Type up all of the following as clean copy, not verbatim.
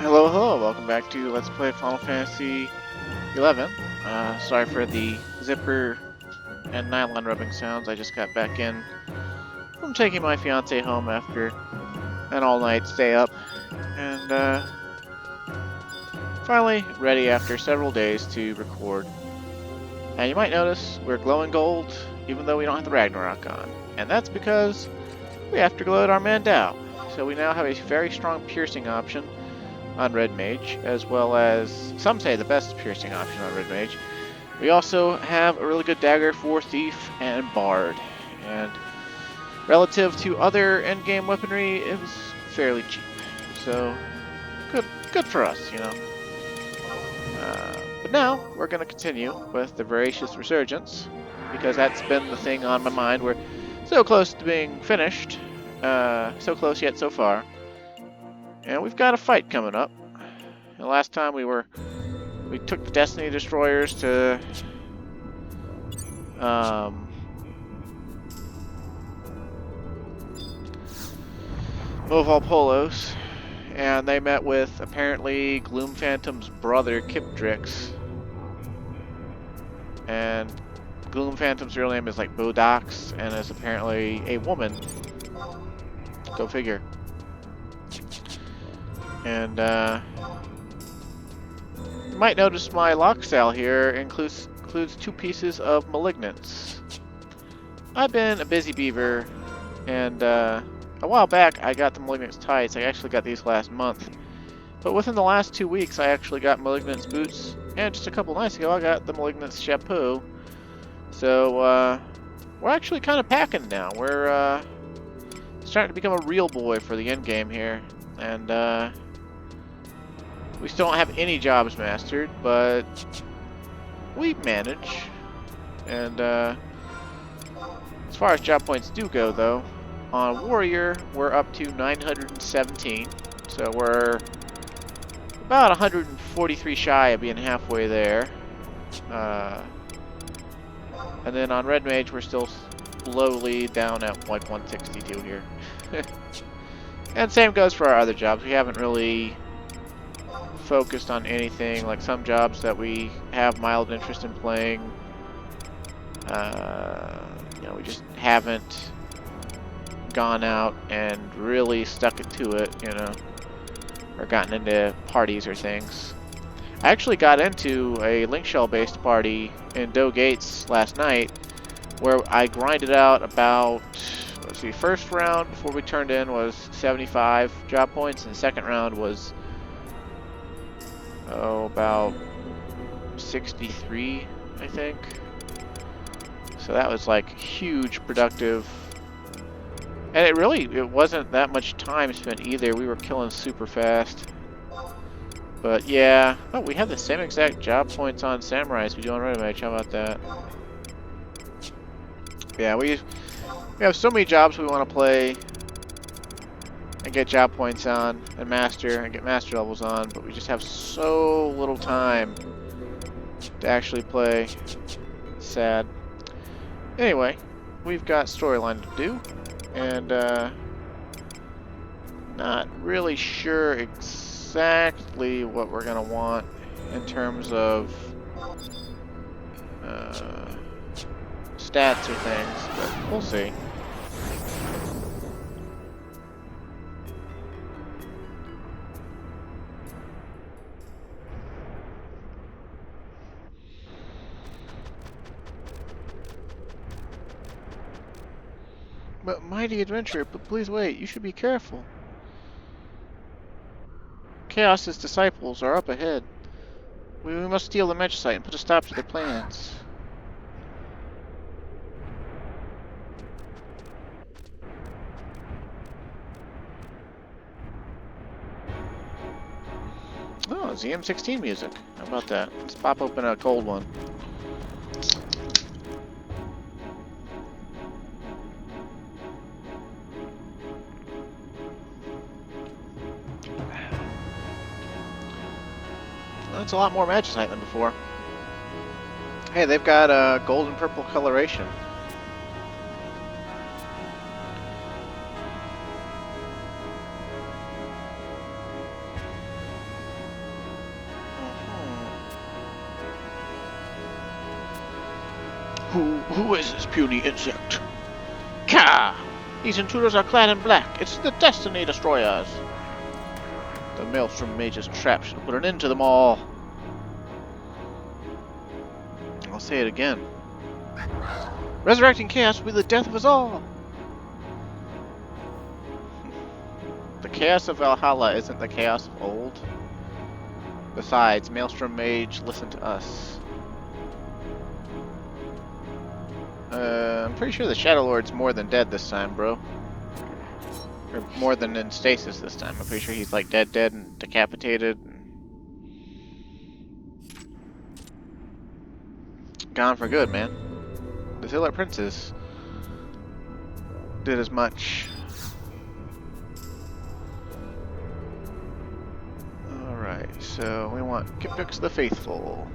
Hello, hello, welcome back to Let's Play Final Fantasy 11. Sorry for the zipper and nylon rubbing sounds. I just got back in from taking my fiance home after an all-night stay up. And finally ready after several days to record. And you might notice we're glowing gold even though we don't have the Ragnarok on. And that's because we have to gloat our Mandao. So we now have a very strong piercing option on Red Mage, as well as some say the best piercing option on Red Mage. We also have a really good dagger for Thief and Bard, and relative to other endgame weaponry, it was fairly cheap. So good for us, you know. But now we're going to continue with the Voracious Resurgence, because that's been the thing on my mind. We're so close to being finished, so close yet so far. And we've got a fight coming up. The last time we took the Destiny Destroyers to Moval Polos, and they met with apparently Gloom Phantom's brother Kipdrix. And Gloom Phantom's real name is like Bodox, and is apparently a woman. Go figure. And you might notice my lock style here includes 2 pieces of Malignance. I've been a busy beaver, and a while back I got the Malignance tights. I actually got these last month. But within the last 2 weeks I actually got Malignance boots, and just a couple nights ago I got the Malignance chapeau. So we're actually kind of packing now. We're starting to become a real boy for the end game here. And we still don't have any jobs mastered, but we manage. And as far as job points do go, though, on Warrior we're up to 917, so we're about 143 shy of being halfway there. And then on Red Mage we're still slowly down at like 162 here. And same goes for our other jobs. We haven't really focused on anything. Like some jobs that we have mild interest in playing, we just haven't gone out and really stuck it to it, or gotten into parties or things. I actually got into a link shell based party in Doe Gates last night where I grinded out about, let's see, first round before we turned in was 75 job points, and the second round was about 63, I think. So that was like huge productive. And it wasn't that much time spent either. We were killing super fast. But yeah, oh, we have the same exact job points on Samurai as we do on Red Mage. How about that? Yeah, we have so many jobs we want to play and get job points on and get master levels on, but we just have so little time to actually play. Sad. Anyway, we've got storyline to do, and not really sure exactly what we're gonna want in terms of stats or things, but we'll see. But mighty adventure, but please wait, you should be careful. Chaos's disciples are up ahead. We must steal the match site and put a stop to their plans. Oh, it's the M16 music. How about that? Let's pop open a cold one. Well, it's a lot more magicite than before. Hey, they've got a gold and purple coloration. Who is this puny insect? Ka! These intruders are clad in black. It's the Destiny Destroyers. The Maelstrom Mage's trap should put an end to them all. I'll say it again. Resurrecting chaos will be the death of us all. The chaos of Valhalla isn't the chaos of old. Besides, Maelstrom Mage, listen to us. I'm pretty sure the Shadow Lord's more than dead this time, bro. Or more than in stasis this time. I'm pretty sure he's like dead and decapitated. Gone for good, man. The Zillar Princes did as much. Alright, so we want gimmicks the Faithful.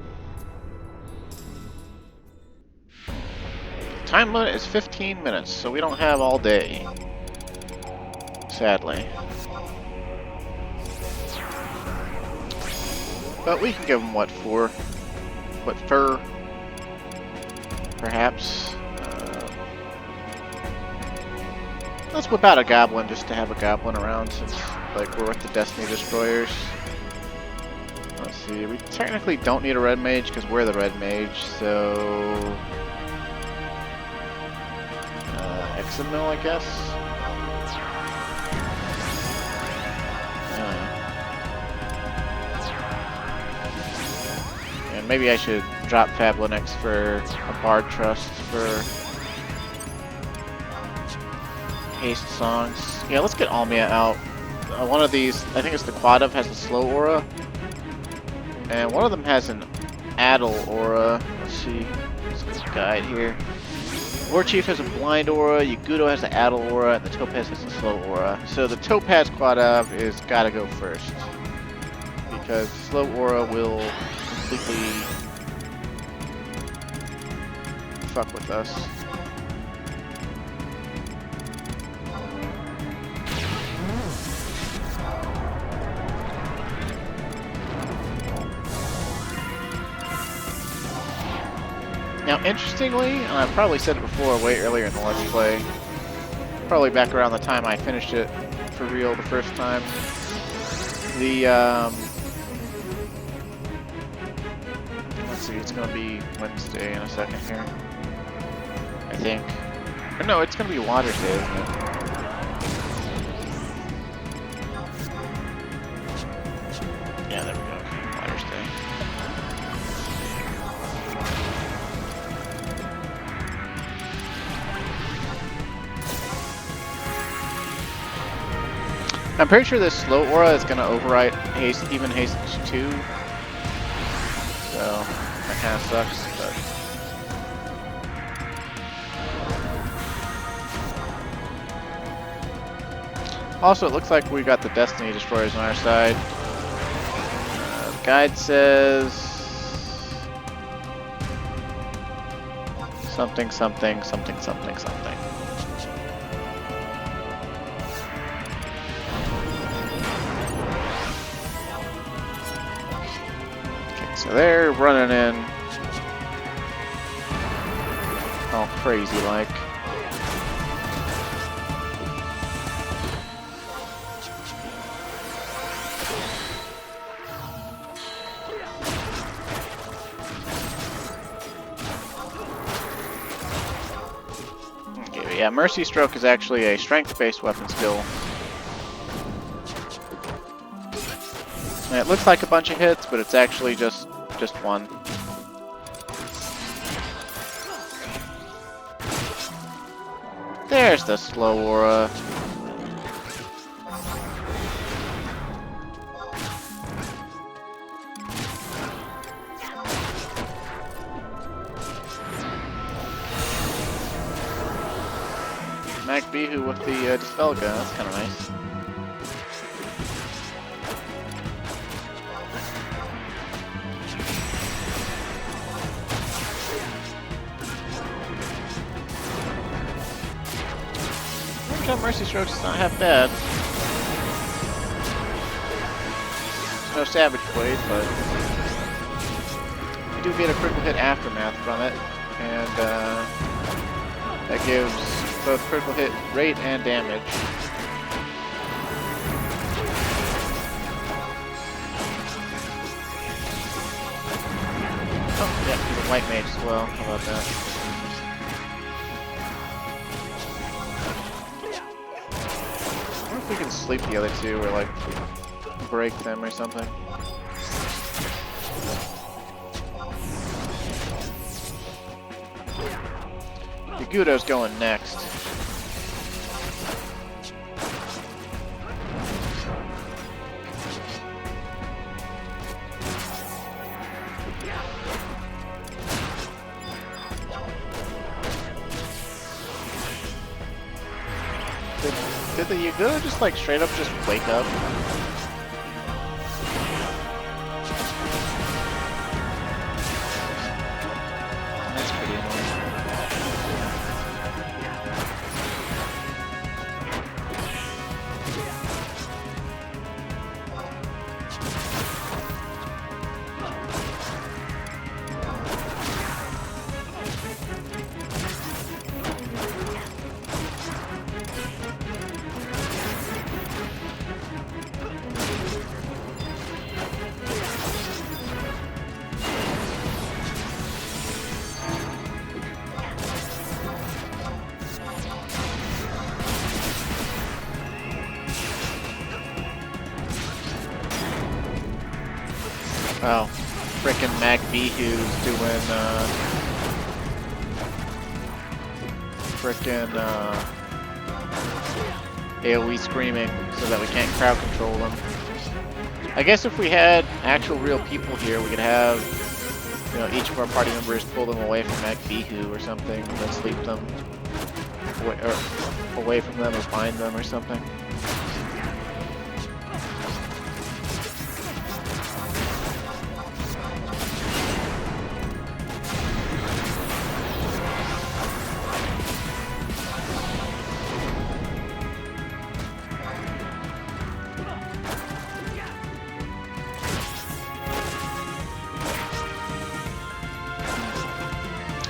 Time limit is 15 minutes, so we don't have all day. Sadly. But we can give them what for? What fur? Perhaps. Let's whip out a goblin just to have a goblin around since like we're with the Destiny Destroyers. Let's see, we technically don't need a red mage because we're the red mage, so Examil, I guess. And maybe I should drop Fablinix for a Bard Trust for haste songs. Yeah, let's get Almia out. One of these, I think it's the Quadav, has a slow aura. And one of them has an Addle aura. Let's see. Let's get a guide here. Warchief has a blind aura, Yagudo has an Addle aura, and the Topaz has a slow aura. So the Topaz Quadav is gotta go first. Because slow aura will completely fuck with us. Now, interestingly, and I've probably said it before way earlier in the Let's Play, probably back around the time I finished it for real the first time, the, let's see, it's going to be Wednesday in a second here, I think. Or no, it's going to be Waters Day, isn't it? Yeah, there we go, Waters Day. I'm pretty sure this slow aura is going to override haste, even haste 2. So that kind of sucks. But also, it looks like we got the Destiny Destroyers on our side. Guide says something, something, something, something, something. So they're running in all crazy like. Okay, yeah, Mercy Stroke is actually a strength-based weapon skill. And it looks like a bunch of hits, but it's actually just one. There's the slow aura. Mac Bihu with the Dispel gun, that's kind of nice. Mercy Strokes is not half bad. There's no Savage Blade, but we do get a critical hit aftermath from it, and that gives both critical hit rate and damage. Oh, yeah, he's a white mage as well. How about that? I wonder if we can sleep the other two or like break them or something. Yagudo's going next. Did the Yagudo just like straight up just wake up? That's pretty annoying. Wow, frickin' MacBeehoo's doing frickin' AoE screaming so that we can't crowd control them. I guess if we had actual real people here, we could have, you know, each of our party members pull them away from MacBeehoo or something, and then sleep them away from them or bind them or something.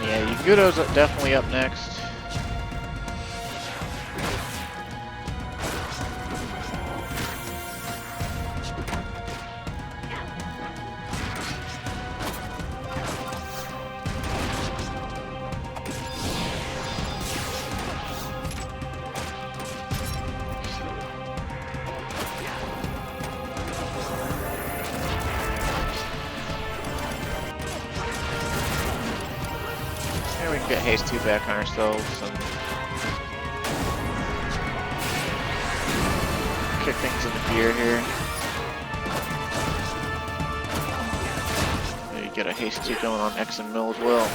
Yeah, Yagudo's definitely up next. We can get haste 2 back on ourselves and kick things into gear here. You get a haste 2 going on X and Mill as well.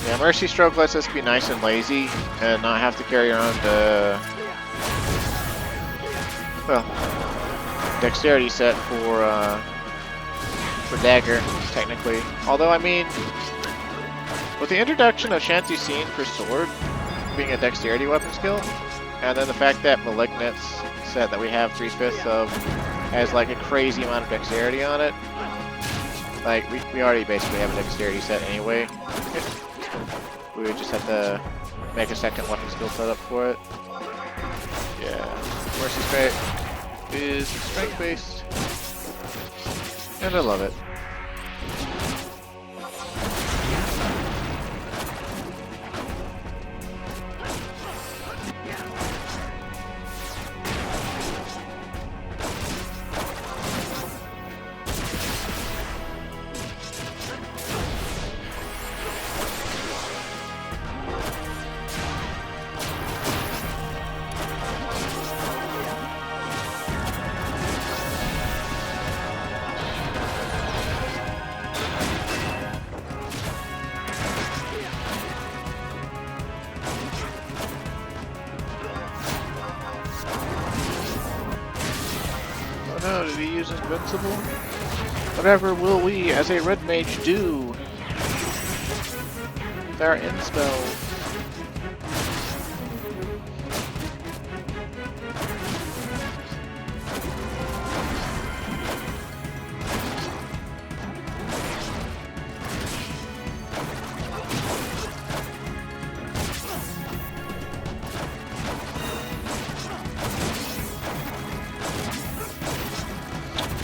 Yeah, Mercy Stroke lets us be nice and lazy and not have to carry around well, dexterity set for dagger, technically. Although, I mean, with the introduction of Shantucine for sword being a dexterity weapon skill, and then the fact that Malignant's set that we have 3/5 of has like a crazy amount of dexterity on it, like we already basically have a dexterity set anyway. We would just have to make a second weapon skill setup for it. Yeah, Mercy Strike is strength based, and I love it. invincible? Whatever will we, as a red mage, do? There are end spells.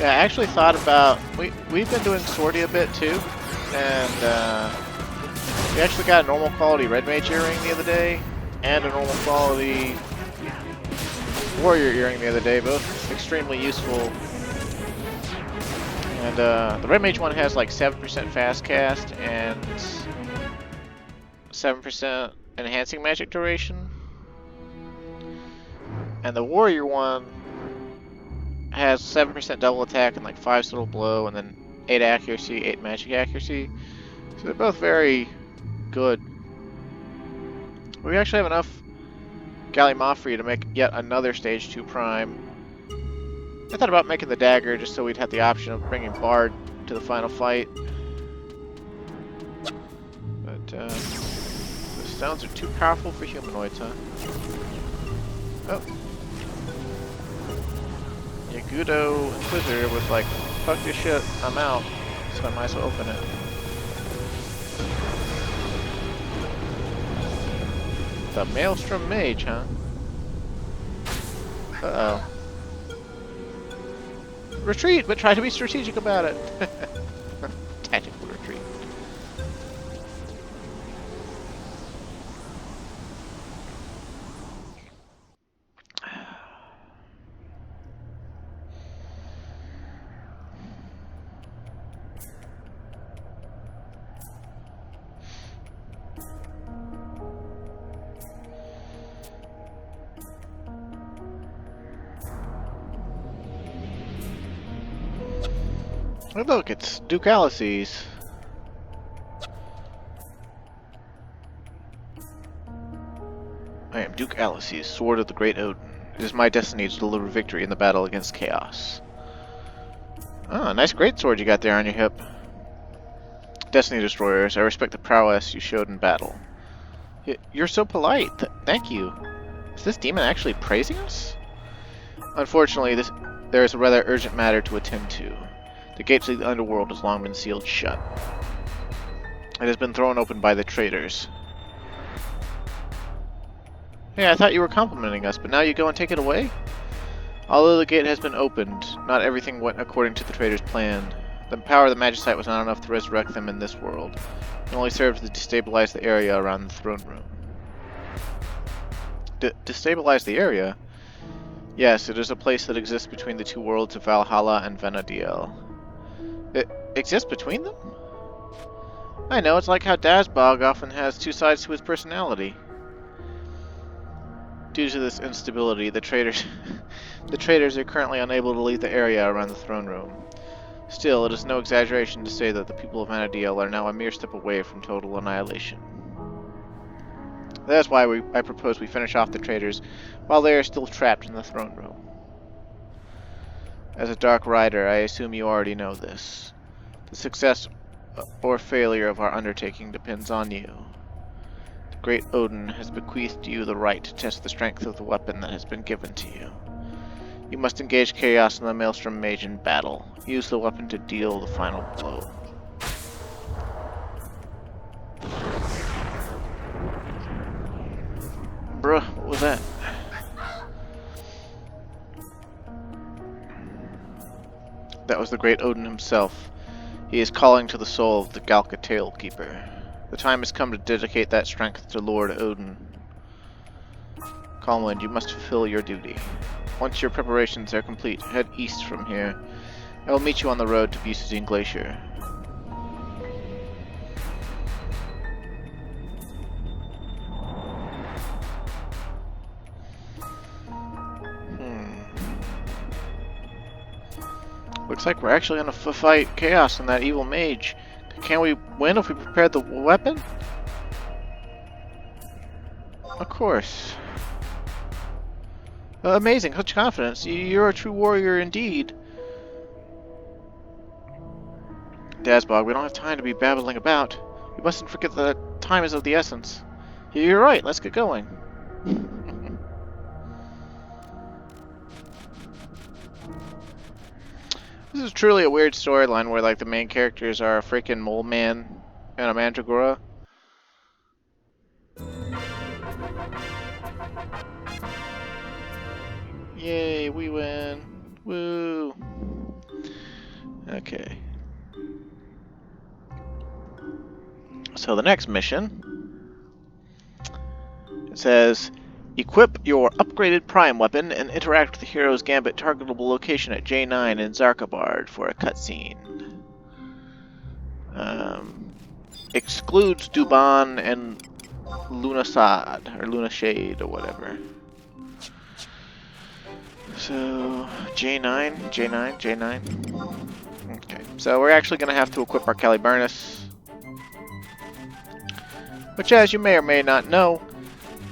Yeah, I actually thought about we've been doing Swordy a bit too, and we actually got a normal quality red mage earring the other day, and a normal quality warrior earring the other day, both extremely useful. And the red mage one has like 7% fast cast and 7% enhancing magic duration, and the warrior one has 7% double attack and like 5 subtle blow, and then 8 accuracy, 8 magic accuracy. So they're both very good. We actually have enough Gallimaufry to make yet another stage 2 prime. I thought about making the dagger just so we'd have the option of bringing Bard to the final fight. But the stones are too powerful for humanoids, huh? Oh. Yagudo Inquisitor was like, fuck this shit, I'm out. So I might as well open it. The Maelstrom Mage, huh? Uh-oh. Retreat, but try to be strategic about it. Tactical retreat. Oh, look, it's Duke Alices. I am Duke Alices, Sword of the Great Odin. It is my destiny to deliver victory in the battle against chaos. Ah, nice greatsword you got there on your hip. Destiny Destroyers, I respect the prowess you showed in battle. You're so polite. Thank you. Is this demon actually praising us? Unfortunately, there is a rather urgent matter to attend to. The gates of the underworld has long been sealed shut. It has been thrown open by the traitors. Hey, I thought you were complimenting us, but now you go and take it away? Although the gate has been opened, not everything went according to the traitors' plan. The power of the Magicite was not enough to resurrect them in this world. It only served to destabilize the area around the throne room. Destabilize the area? Yes, it is a place that exists between the two worlds of Valhalla and Venadiel. It exists between them? I know, it's like how Dazbog often has two sides to his personality. Due to this instability, the traitors are currently unable to leave the area around the throne room. Still, it is no exaggeration to say that the people of Venadiel are now a mere step away from total annihilation. That is why I propose we finish off the traitors while they are still trapped in the throne room. As a Dark Rider, I assume you already know this. The success or failure of our undertaking depends on you. The great Odin has bequeathed you the right to test the strength of the weapon that has been given to you. You must engage Chaos and the Maelstrom Mage in battle. Use the weapon to deal the final blow. Bruh, what was that? That was the great Odin himself. He is calling to the soul of the Galka Tailkeeper. The time has come to dedicate that strength to Lord Odin. Calmwind, you must fulfill your duty. Once your preparations are complete, head east from here. I will meet you on the road to Busudine Glacier. Looks like we're actually gonna fight Chaos and that evil mage. Can we win if we prepare the weapon? Of course. Amazing, such confidence. You're a true warrior indeed. Dazbog, we don't have time to be babbling about. We mustn't forget that time is of the essence. You're right, let's get going. This is truly a weird storyline where, like, the main characters are a freaking mole man and a mandragora. Yay, we win. Woo. Okay. So the next mission, it says, equip your upgraded Prime weapon and interact with the hero's Gambit targetable location at J9 in Zarkabard for a cutscene. Excludes Duban and Lunasad, or Lunashade, or whatever. So, J9. Okay, so we're actually going to have to equip our Caliburnus, which, as you may or may not know,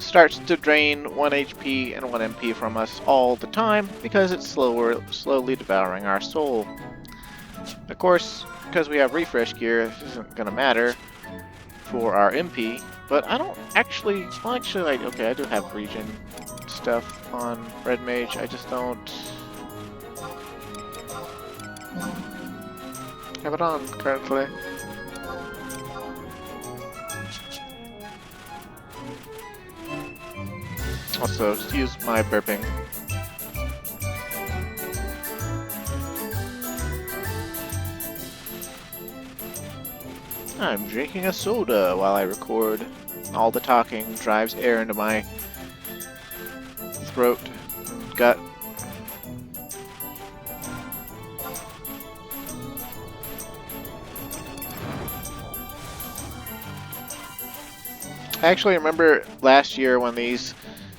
starts to drain 1 HP and 1 MP from us all the time because it's slowly devouring our soul. Of course, because we have refresh gear, this isn't going to matter for our MP, but I don't actually, well, actually, like, okay, I do have regen stuff on Red Mage, I just don't have it on currently. Also, excuse my burping. I'm drinking a soda while I record. All the talking drives air into my throat and gut. I actually remember last year when these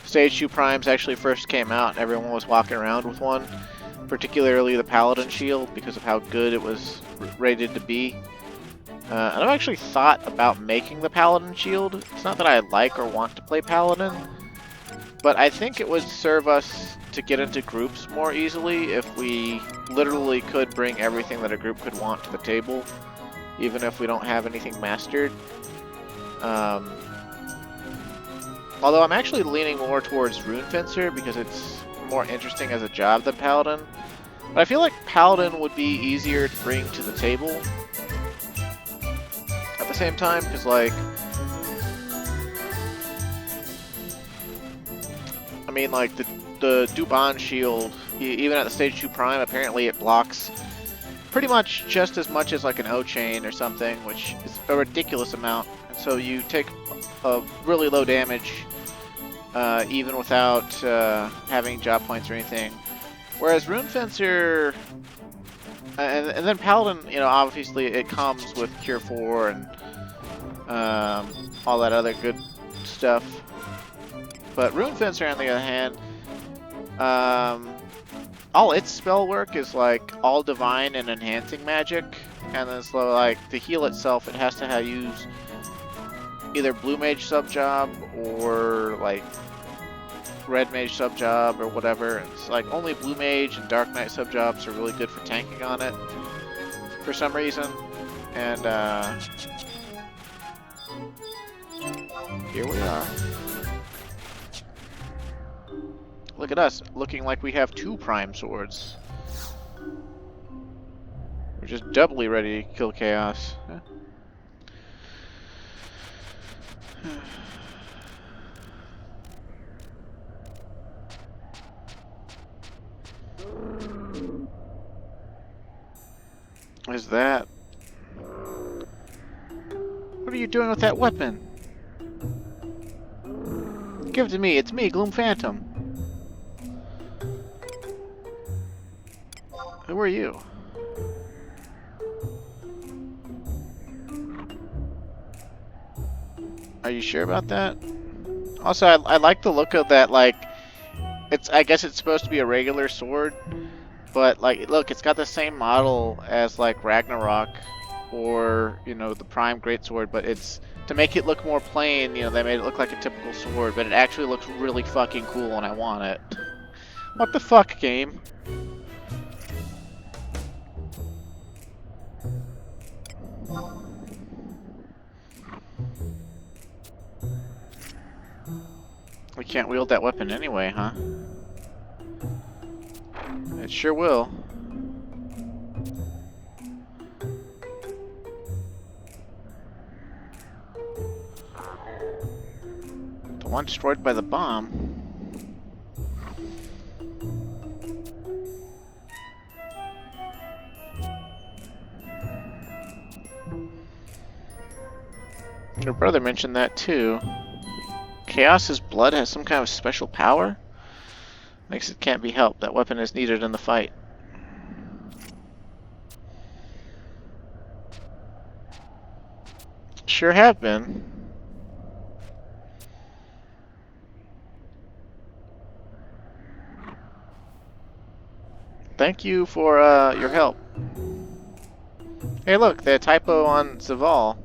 Stage 2 Primes actually first came out and everyone was walking around with one, particularly the Paladin Shield because of how good it was rated to be. And I've actually thought about making the Paladin Shield. It's not that I like or want to play Paladin, but I think it would serve us to get into groups more easily if we literally could bring everything that a group could want to the table, even if we don't have anything mastered. Although I'm actually leaning more towards Rune Fencer because it's more interesting as a job than Paladin. But I feel like Paladin would be easier to bring to the table at the same time, because, like, I mean, like, the Duban shield, even at the Stage 2 Prime, apparently it blocks pretty much just as much as, like, an O-Chain or something, which is a ridiculous amount. And so you take a really low damage even without having job points or anything. Whereas Rune Fencer, and then Paladin, you know, obviously it comes with Cure 4 and all that other good stuff. But Rune Fencer, on the other hand, all its spell work is like all divine and enhancing magic, and then so, like, to heal itself, it has to use either Blue Mage sub-job or like Red Mage sub-job or whatever. It's like only Blue Mage and Dark Knight sub-jobs are really good for tanking on it for some reason. And here we are. Look at us, looking like we have 2 Prime Swords. We're just doubly ready to kill Chaos. Huh? What is that? What are you doing with that weapon? Give it to me, it's me, Gloom Phantom. Who are you? Are you sure about that? Also, I like the look of that, like, I guess it's supposed to be a regular sword, but, like, look, it's got the same model as, like, Ragnarok or, you know, the Prime Greatsword, but it's, to make it look more plain, you know, they made it look like a typical sword, but it actually looks really fucking cool and I want it. What the fuck, game? Can't wield that weapon anyway, huh? It sure will. The one destroyed by the bomb. Your brother mentioned that too. Chaos's blood has some kind of special power? Makes it can't be helped. That weapon is needed in the fight. Sure have been. Thank you for your help. Hey look, the typo on Zaval.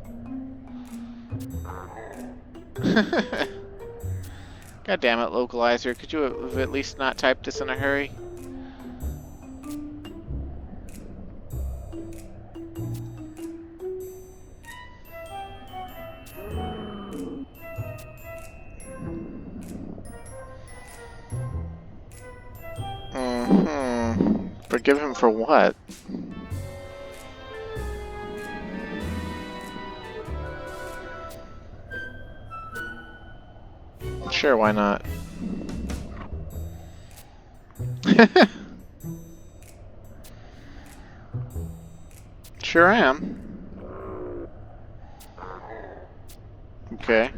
God damn it, localizer. Could you have at least not typed this in a hurry? Forgive him for what? Sure, why not? Sure am. Okay.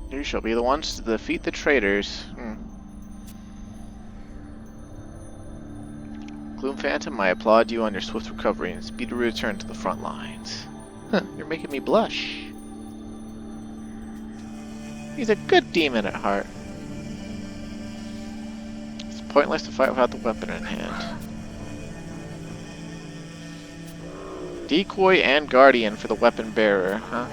You shall be the ones to defeat the traitors. Gloom Phantom, I applaud you on your swift recovery and speedy return to the front lines. You're making me blush. He's a good demon at heart. It's pointless to fight without the weapon in hand. Decoy and Guardian for the weapon bearer, huh?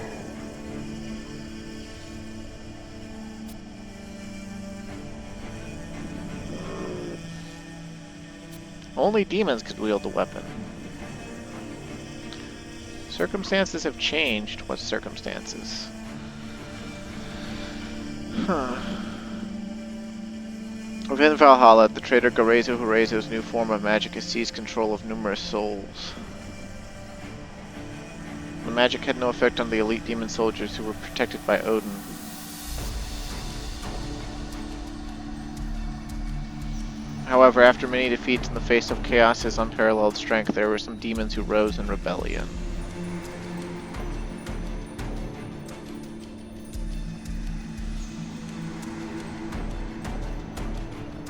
Only demons could wield the weapon. Circumstances have changed. What circumstances? Huh. Within Valhalla, the traitor Gorezu Horezu's new form of magic has seized control of numerous souls. The magic had no effect on the elite demon soldiers who were protected by Odin. However, after many defeats in the face of Chaos's unparalleled strength, there were some demons who rose in rebellion.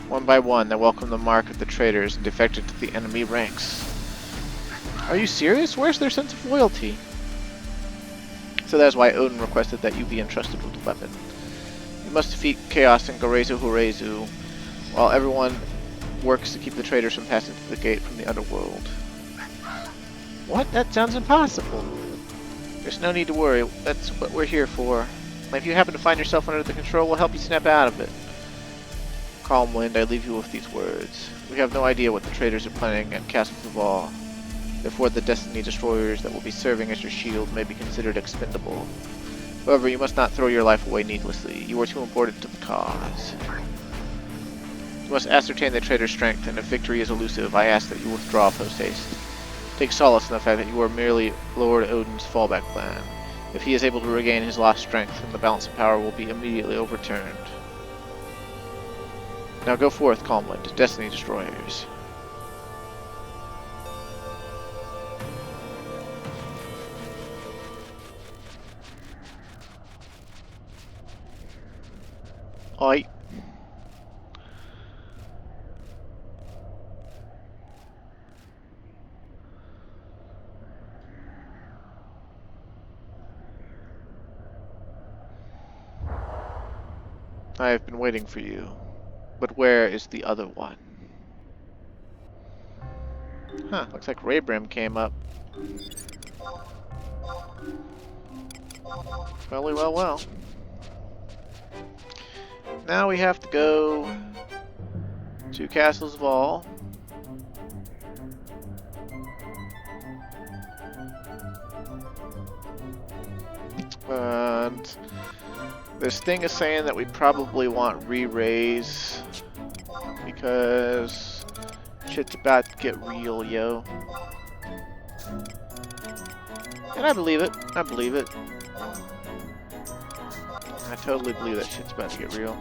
One by one, they welcomed the mark of the traitors and defected to the enemy ranks. Are you serious? Where's their sense of loyalty? So that's why Odin requested that you be entrusted with the weapon. You must defeat Chaos and Gorezu Horezu, while everyone works to keep the traitors from passing through the gate from the underworld. What? That sounds impossible. There's no need to worry. That's what we're here for. And if you happen to find yourself under the control, we'll help you snap out of it. Calm Wind, I leave you with these words. We have no idea what the traitors are planning at Castle Zaval. Therefore, the Destiny Destroyers that will be serving as your shield may be considered expendable. However, you must not throw your life away needlessly. You are too important to the cause. You must ascertain the traitor's strength, and if victory is elusive, I ask that you withdraw post-haste. Take solace in the fact that you are merely Lord Odin's fallback plan. If he is able to regain his lost strength, then the balance of power will be immediately overturned. Now go forth, Calmwind, Destiny Destroyers. Oi. I have been waiting for you. But where is the other one? Huh, looks like Raybrim came up. Well. Now we have to go to Castles of All. And this thing is saying that we probably want re-raise because shit's about to get real, yo. And I believe it. I believe it. I totally believe that shit's about to get real.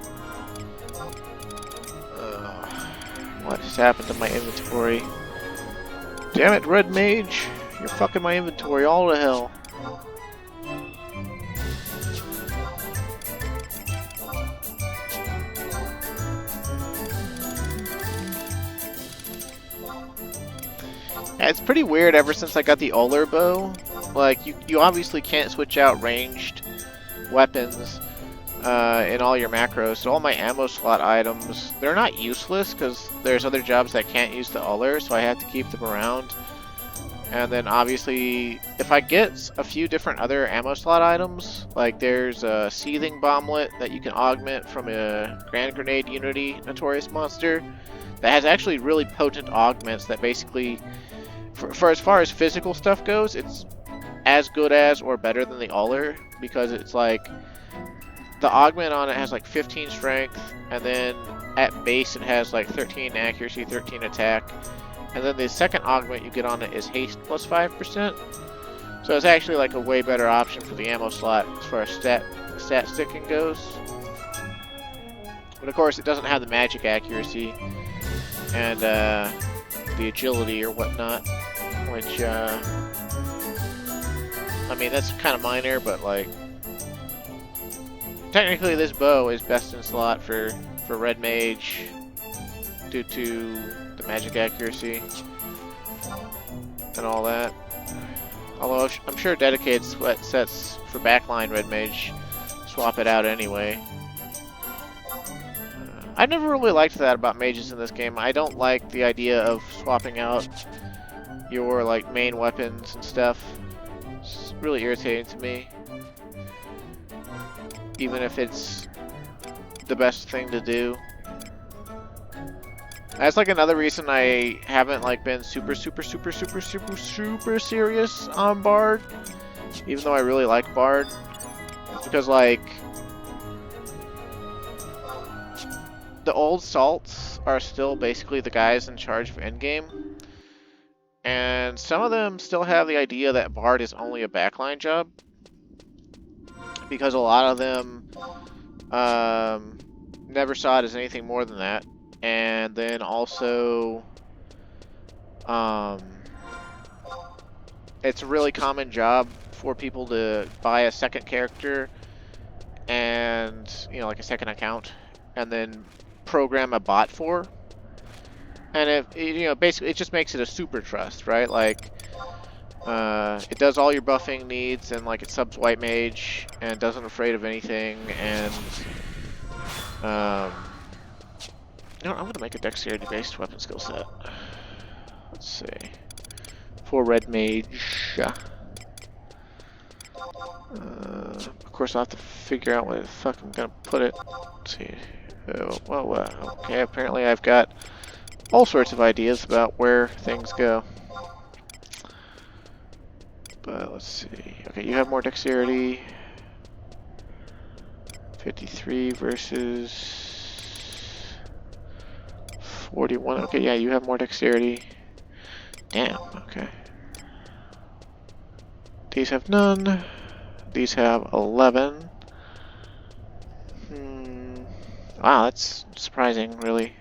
What just happened to my inventory? Damn it, Red Mage! You're fucking my inventory all to hell. Yeah, it's pretty weird ever since I got the Uller bow. Like, you obviously can't switch out ranged weapons in all your macros. So all my ammo slot items, they're not useless because there's other jobs that can't use the Uller, so I have to keep them around. And then obviously, if I get a few different other ammo slot items, like there's a Seething Bomblet that you can augment from a Grand Grenade Unity Notorious monster that has actually really potent augments that basically, for as far as physical stuff goes, it's as good as or better than the Uller, because it's like the augment on it has like 15 strength, and then at base it has like 13 accuracy, 13 attack, and then the second augment you get on it is haste plus 5%. So it's actually like a way better option for the ammo slot as far as stat sticking goes. But of course it doesn't have the magic accuracy and the agility or whatnot, which I mean, that's kind of minor, but like technically this bow is best in slot for Red Mage due to the magic accuracy and all that. Although I'm sure dedicated sets for backline Red Mage swap it out anyway. I never really liked that about mages in this game. I don't like the idea of swapping out your like main weapons and stuff. It's really irritating to me. Even if it's the best thing to do. That's like another reason I haven't like been super serious on Bard, even though I really like Bard. It's because like the old salts are still basically the guys in charge of endgame, and some of them still have the idea that Bard is only a backline job, because a lot of them never saw it as anything more than that. And then also, it's a really common job for people to buy a second character and, you know, like a second account, and then program a bot for. And it, you know, basically it just makes it a super trust, right? Like, it does all your buffing needs, and like it subs white mage and doesn't afraid of anything, and you know, I'm gonna make a dexterity based weapon skill set. Let's see. For Red Mage. Of course I'll have to figure out where the fuck I'm gonna put it. Let's see. Okay, apparently I've got all sorts of ideas about where things go. But let's see. Okay, you have more dexterity. 53 versus 41. Okay, yeah, you have more dexterity. Damn, okay. These have none. These have 11. Wow, that's surprising, really.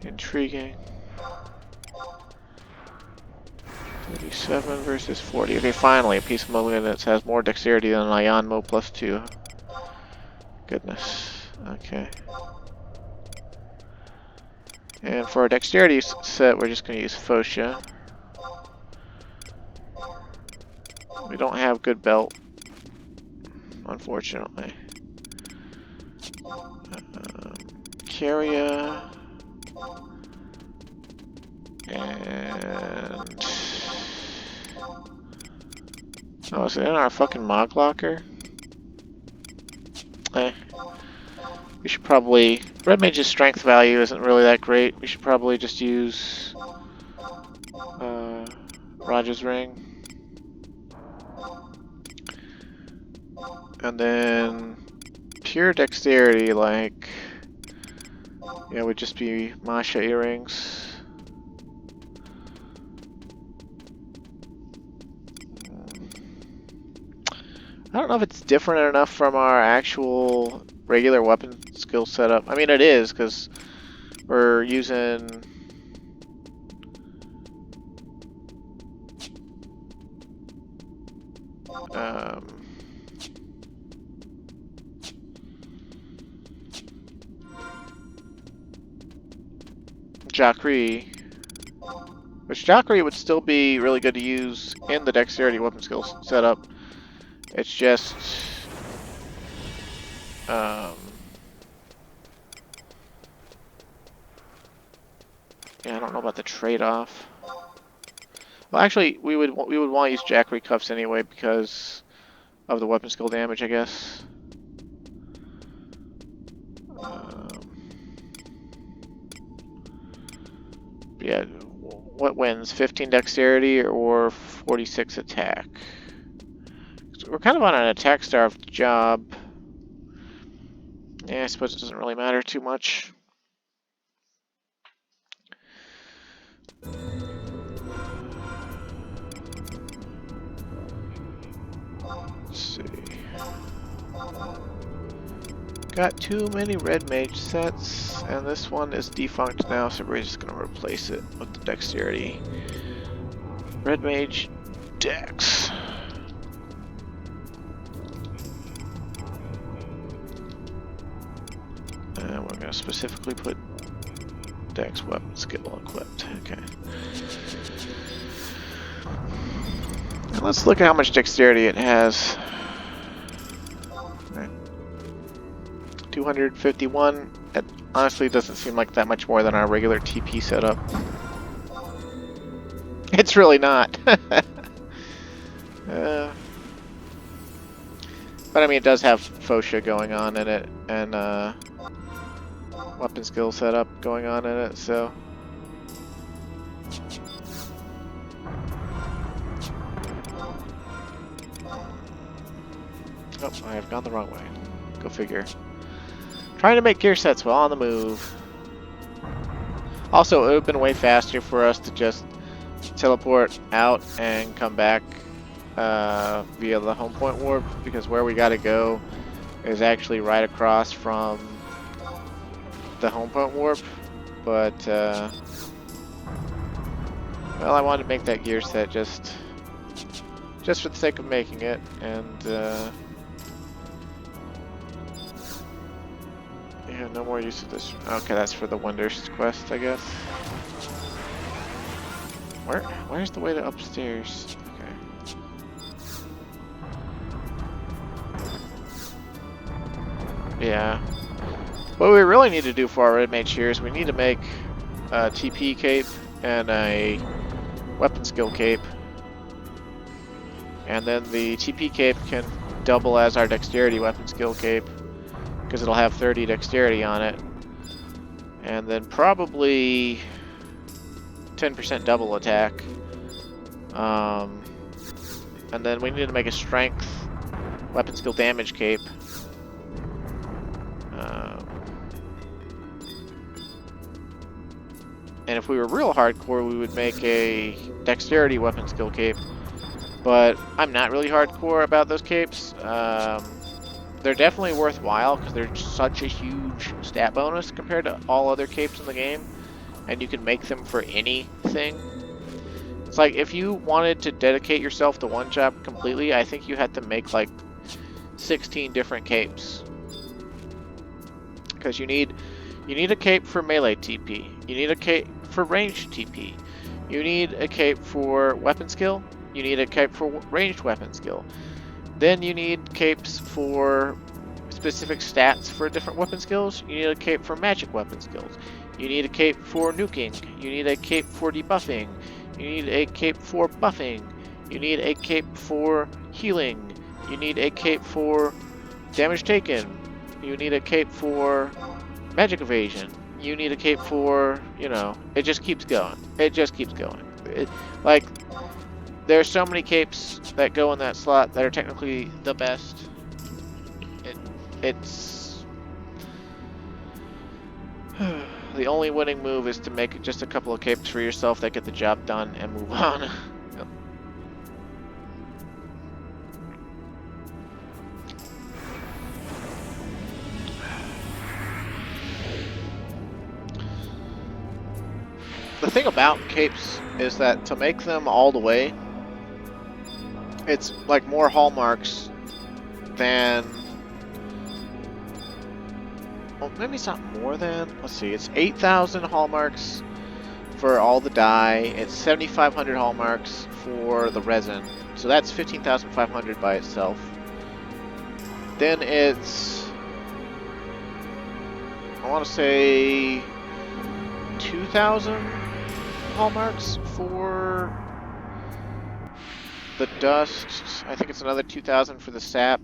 Intriguing. 37 versus 40. Okay, finally, a piece of mulligan that has more dexterity than Ianmo plus 2. Goodness. Okay. And for our dexterity set, we're just going to use Fosha. We don't have good belt, unfortunately. Carrier. And Oh, is it in our fucking Mog Locker? Eh. We should probably... Red Mage's strength value isn't really that great. We should probably just use... Raja's Ring. And then... Pure dexterity, like... Yeah, would just be Masha earrings. I don't know if it's different enough from our actual regular weapon skill setup. I mean, it is, because we're using... Jacquerie, which Jacquerie would still be really good to use in the dexterity weapon skills setup. It's just yeah, I don't know about the trade-off. Well, actually, we would want to use Jacquerie cuffs anyway because of the weapon skill damage, I guess. Yeah, what wins? 15 dexterity or 46 attack? So we're kind of on an attack-starved job. Yeah, I suppose it doesn't really matter too much. Let's see. Got too many red mage sets, and this one is defunct now, so we're just going to replace it with the dexterity. Red mage dex. And we're going to specifically put dex weapon skill equipped. Okay. And let's look at how much dexterity it has. 251. It honestly doesn't seem like that much more than our regular TP setup. It's really not. But I mean, it does have Fosha going on in it, and weapon skill setup going on in it, so... Oh, I have gone the wrong way. Go figure. Trying to make gear sets while on the move. Also, it would have been way faster for us to just teleport out and come back via the home point warp, because where we gotta go is actually right across from the home point warp. But, well, I wanted to make that gear set just for the sake of making it, and, yeah, no more use of this. Okay, that's for the Wonders quest, I guess. Where's the way to upstairs? Okay. Yeah. What we really need to do for our red mage here is we need to make a TP cape and a weapon skill cape. And then the TP cape can double as our dexterity weapon skill cape, because it'll have 30 dexterity on it. And then probably 10% double attack. And then we need to make a strength weapon skill damage cape. And if we were real hardcore, we would make a dexterity weapon skill cape. But I'm not really hardcore about those capes. They're definitely worthwhile because they're such a huge stat bonus compared to all other capes in the game. And you can make them for anything. It's like if you wanted to dedicate yourself to one job completely, I think you had to make like 16 different capes. Because you need a cape for melee TP. You need a cape for ranged TP. You need a cape for weapon skill. You need a cape for ranged weapon skill. Then you need capes for specific stats for different weapon skills. You need a cape for magic weapon skills. You need a cape for nuking. You need a cape for debuffing. You need a cape for buffing. You need a cape for healing. You need a cape for damage taken. You need a cape for magic evasion. You need a cape for, you know, it just keeps going. It just keeps going. Like, there are so many capes that go in that slot that are technically the best. It's... The only winning move is to make just a couple of capes for yourself that get the job done and move on. Yep. The thing about capes is that to make them all the way, it's like more hallmarks than... Well, maybe it's not more than... Let's see, it's 8,000 hallmarks for all the dye. It's 7,500 hallmarks for the resin. So that's 15,500 by itself. Then it's... I want to say... 2,000 hallmarks for the dust. I think it's another 2,000 for the sap.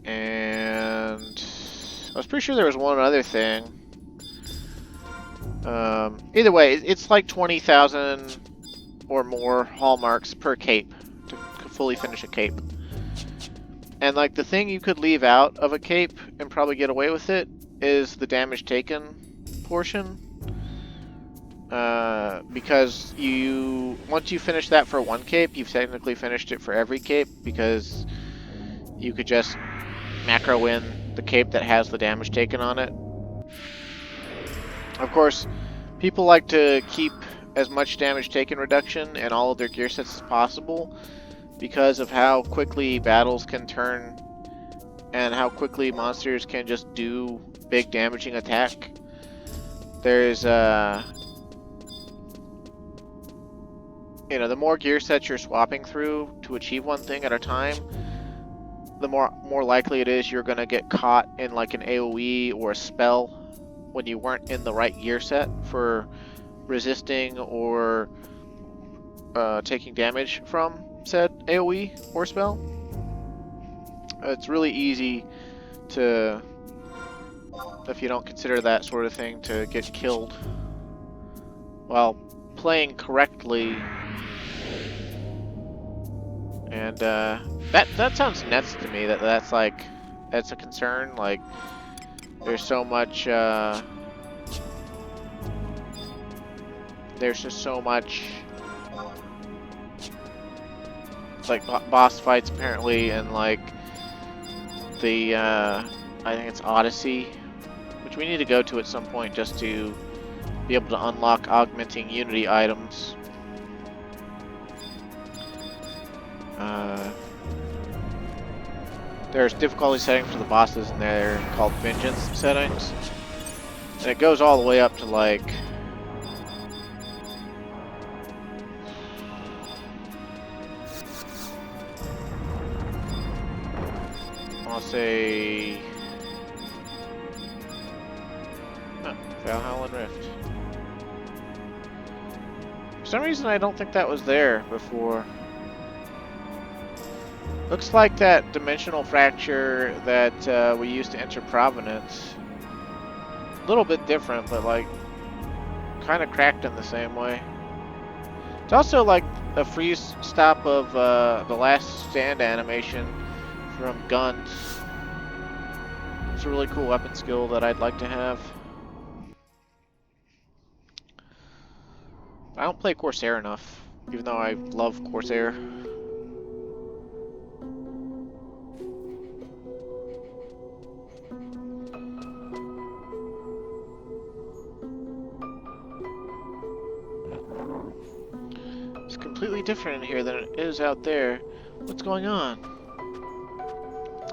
And I was pretty sure there was one other thing. Either way, it's like 20,000 or more hallmarks per cape to fully finish a cape. And like the thing you could leave out of a cape and probably get away with it is the damage taken portion. Because once you finish that for one cape, you've technically finished it for every cape, because you could just macro in the cape that has the damage taken on it. Of course, people like to keep as much damage taken reduction in all of their gear sets as possible because of how quickly battles can turn and how quickly monsters can just do big damaging attack. There's you know, the more gear sets you're swapping through to achieve one thing at a time, the more likely it is you're going to get caught in like an AoE or a spell when you weren't in the right gear set for resisting or taking damage from said AoE or spell. It's really easy to, if you don't consider that sort of thing, to get killed while playing correctly. And that sounds nuts to me. That's a concern. Like, there's so much. There's just so much. Like boss fights apparently, and like the I think it's Odyssey, which we need to go to at some point just to be able to unlock augmenting Unity items. There's difficulty settings for the bosses in there called Vengeance settings, and it goes all the way up to like I'll say Valhalla Rift. For some reason I don't think that was there before. Looks like that dimensional fracture that we used to enter Provenance. A little bit different, but like kind of cracked in the same way. It's also like a freeze stop of the Last Stand animation from Guns. It's a really cool weapon skill that I'd like to have. I don't play Corsair enough, even though I love Corsair. It's completely different in here than it is out there. What's going on?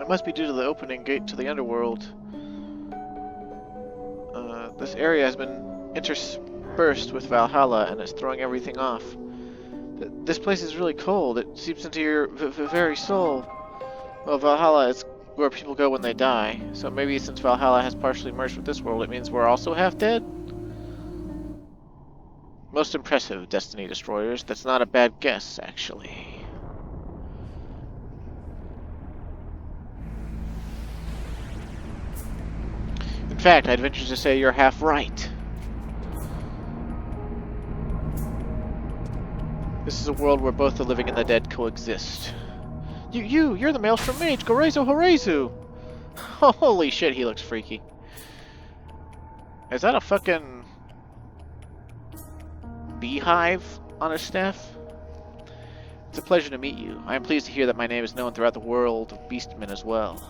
It must be due to the opening gate to the underworld. This area has been interspersed with Valhalla, and it's throwing everything off. This place is really cold. It seeps into your very soul. Well, Valhalla is where people go when they die. So maybe since Valhalla has partially merged with this world, it means we're also half dead? Most impressive, Destiny Destroyers. That's not a bad guess, actually. In fact, I'd venture to say you're half right. This is a world where both the living and the dead coexist. You're the Maelstrom Mage, Gorezu Horezu! Holy shit, he looks freaky. Is that a fucking beehive on his staff? It's a pleasure to meet you. I am pleased to hear that my name is known throughout the world of beastmen as well.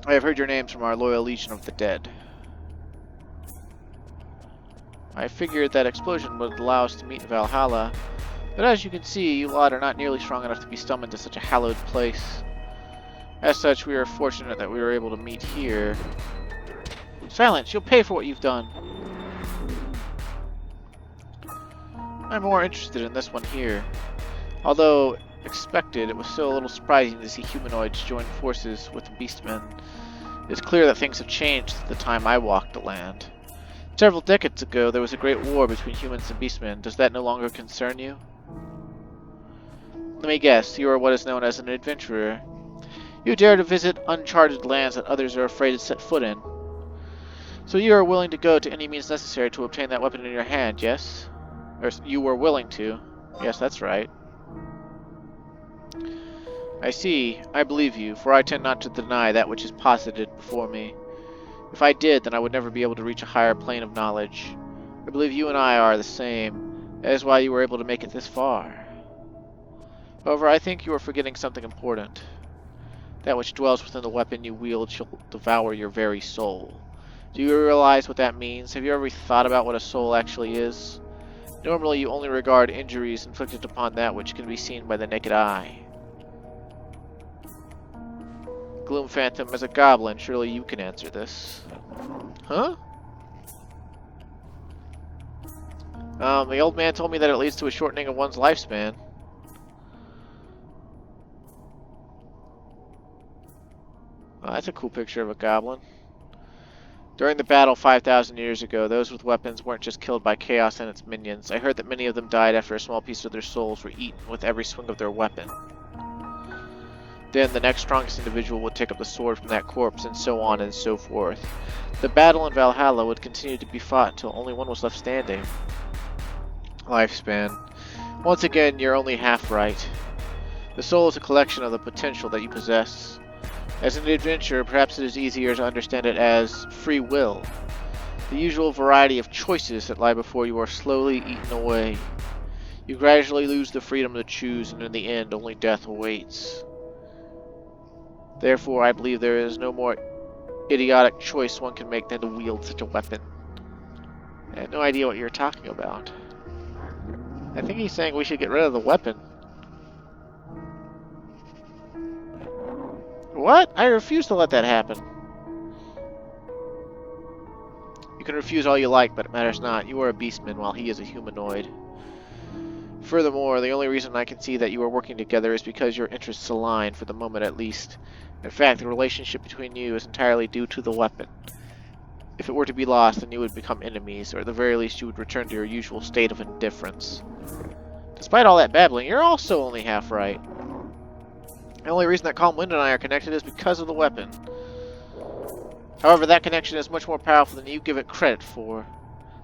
I have heard your names from our loyal legion of the dead. I figured that explosion would allow us to meet in Valhalla, but as you can see, you lot are not nearly strong enough to be summoned to such a hallowed place. As such, we are fortunate that we were able to meet here. Silence! You'll pay for what you've done! I'm more interested in this one here. Although expected, it was still a little surprising to see humanoids join forces with the beastmen. It's clear that things have changed since the time I walked the land. Several decades ago, there was a great war between humans and beastmen. Does that no longer concern you? Let me guess, you are what is known as an adventurer. You dare to visit uncharted lands that others are afraid to set foot in. So you are willing to go to any means necessary to obtain that weapon in your hand, yes? Or you were willing to. Yes, that's right. I see. I believe you, for I tend not to deny that which is posited before me. If I did, then I would never be able to reach a higher plane of knowledge. I believe you and I are the same. That is why you were able to make it this far. However, I think you are forgetting something important. That which dwells within the weapon you wield shall devour your very soul. Do you realize what that means? Have you ever thought about what a soul actually is? Normally, you only regard injuries inflicted upon that which can be seen by the naked eye. Gloom Phantom, as a goblin, surely you can answer this. Huh? The old man told me that it leads to a shortening of one's lifespan. Oh, that's a cool picture of a goblin. During the battle 5,000 years ago, those with weapons weren't just killed by chaos and its minions. I heard that many of them died after a small piece of their souls were eaten with every swing of their weapon. Then the next strongest individual would take up the sword from that corpse, and so on and so forth. The battle in Valhalla would continue to be fought until only one was left standing. Lifespan. Once again, you're only half right. The soul is a collection of the potential that you possess. As an adventurer, perhaps it is easier to understand it as free will. The usual variety of choices that lie before you are slowly eaten away. You gradually lose the freedom to choose, and in the end, only death awaits. Therefore, I believe there is no more idiotic choice one can make than to wield such a weapon. I had no idea what you were talking about. I think he's saying we should get rid of the weapon. What? I refuse to let that happen. You can refuse all you like, but it matters not. You are a beastman while he is a humanoid. Furthermore, the only reason I can see that you are working together is because your interests align, for the moment at least. In fact, the relationship between you is entirely due to the weapon. If it were to be lost, then you would become enemies, or at the very least you would return to your usual state of indifference. Despite all that babbling, you're also only half right. The only reason that Calm Wind and I are connected is because of the weapon. However, that connection is much more powerful than you give it credit for.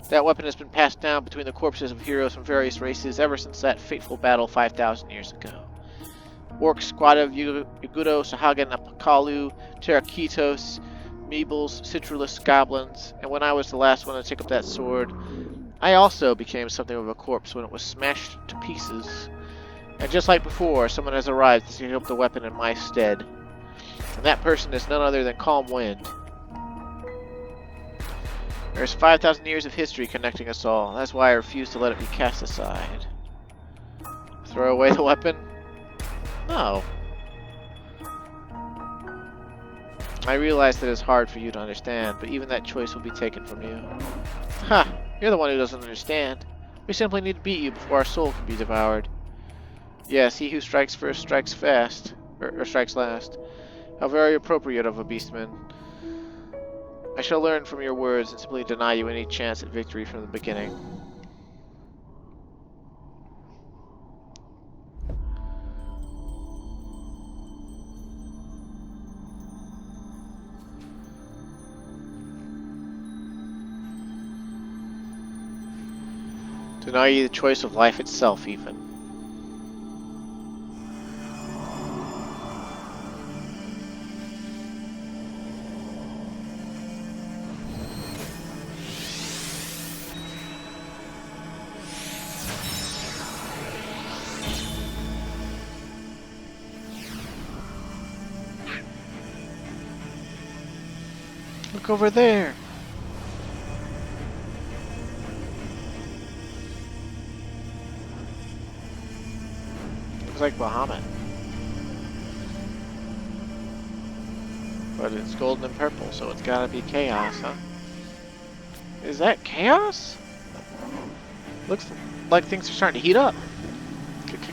That weapon has been passed down between the corpses of heroes from various races ever since that fateful battle 5,000 years ago. Orcs, Squadav, Yagudo, Sahagan, Apakalu, Terrakitos, Meebles, Citrulus, Goblins, and when I was the last one to take up that sword, I also became something of a corpse when it was smashed to pieces. And just like before, someone has arrived to take up the weapon in my stead. And that person is none other than Calm Wind. There's 5,000 years of history connecting us all. That's why I refuse to let it be cast aside. Throw away the weapon? No. I realize that it's hard for you to understand, but even that choice will be taken from you. Ha! You're the one who doesn't understand. We simply need to beat you before our soul can be devoured. Yes, he who strikes first strikes fast, or strikes last. How very appropriate of a beastman. I shall learn from your words and simply deny you any chance at victory from the beginning. Deny you the choice of life itself, even. Look over there. Looks like Bahamut. But it's golden and purple, so it's gotta be chaos, huh? Is that chaos? Looks like things are starting to heat up.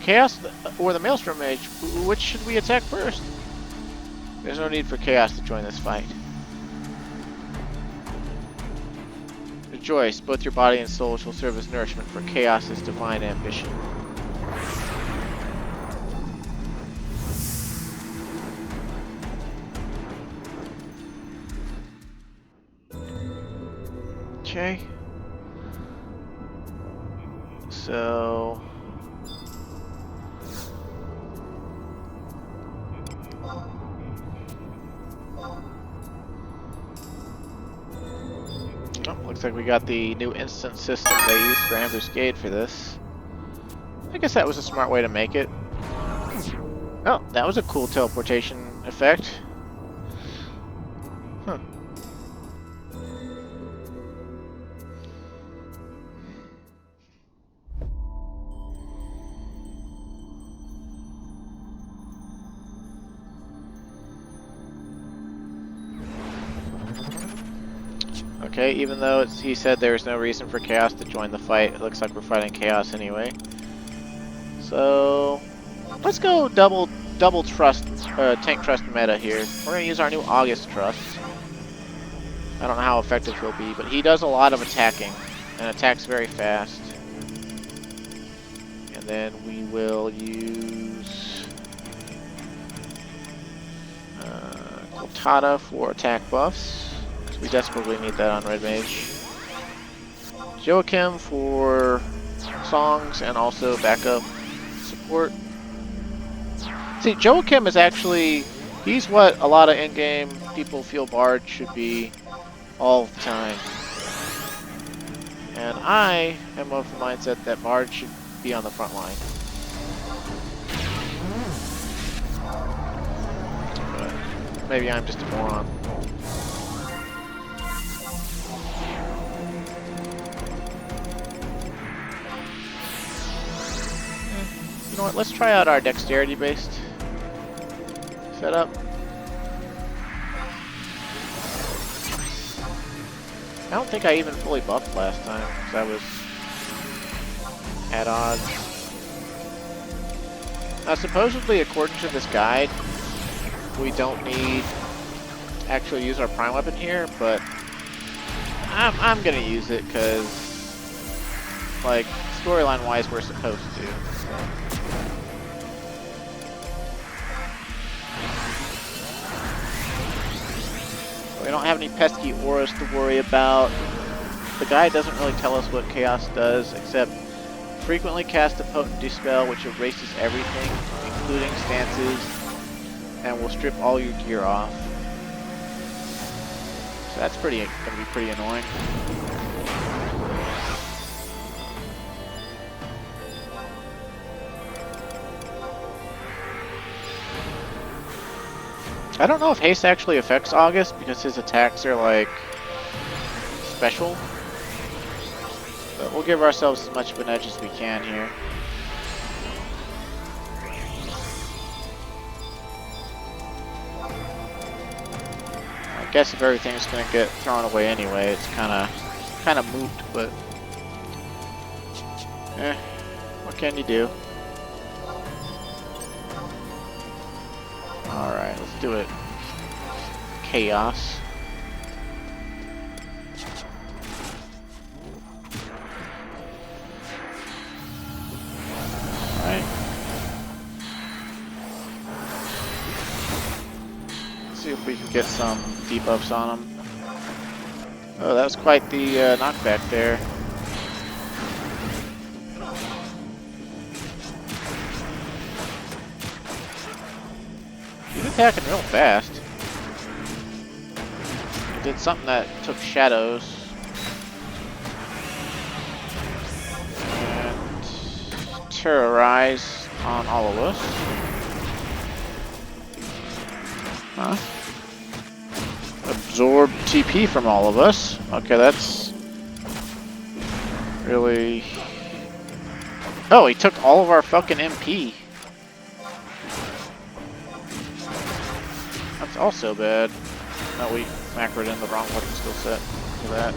Chaos or the Maelstrom Mage? Which should we attack first? There's no need for chaos to join this fight. Rejoice, both your body and soul shall serve as nourishment for chaos's divine ambition. Okay. So... Oh, looks like we got the new instant system they used for Ambuscade for this. I guess that was a smart way to make it. Oh, that was a cool teleportation effect. Huh. Okay, even though he said there was no reason for Chaos to join the fight, it looks like we're fighting Chaos anyway. So let's go double trust, tank trust meta here. We're gonna use our new August trust. I don't know how effective he'll be, but he does a lot of attacking and attacks very fast. And then we will use Cortana for attack buffs. We desperately need that on Red Mage. Joachim for songs and also backup support. See, Joachim is actually, he's what a lot of in-game people feel Bard should be all the time. And I am of the mindset that Bard should be on the front line. But maybe I'm just a moron. You know what, let's try out our dexterity-based setup. I don't think I even fully buffed last time, because I was at odds. Now, supposedly, according to this guide, we don't need to actually use our prime weapon here, but I'm gonna use it, because, like, storyline-wise, we're supposed to. We don't have any pesky auras to worry about. The guide doesn't really tell us what Chaos does, except frequently cast a potent dispel which erases everything, including stances, and will strip all your gear off. So that's gonna be pretty annoying. I don't know if haste actually affects August because his attacks are like special, but we'll give ourselves as much of an edge as we can here. I guess if everything's gonna get thrown away anyway, it's kind of moot, but what can you do? Alright, let's do it. Chaos. we can get some debuffs on him. Oh, that was quite the knockback there. He's attacking real fast. He did something that took shadows. And terrorize on all of us. Huh? Absorb TP from all of us. Okay, that's really... Oh, he took all of our fucking MP. That's also bad. No, we macroed in the wrong weapon skill set for that.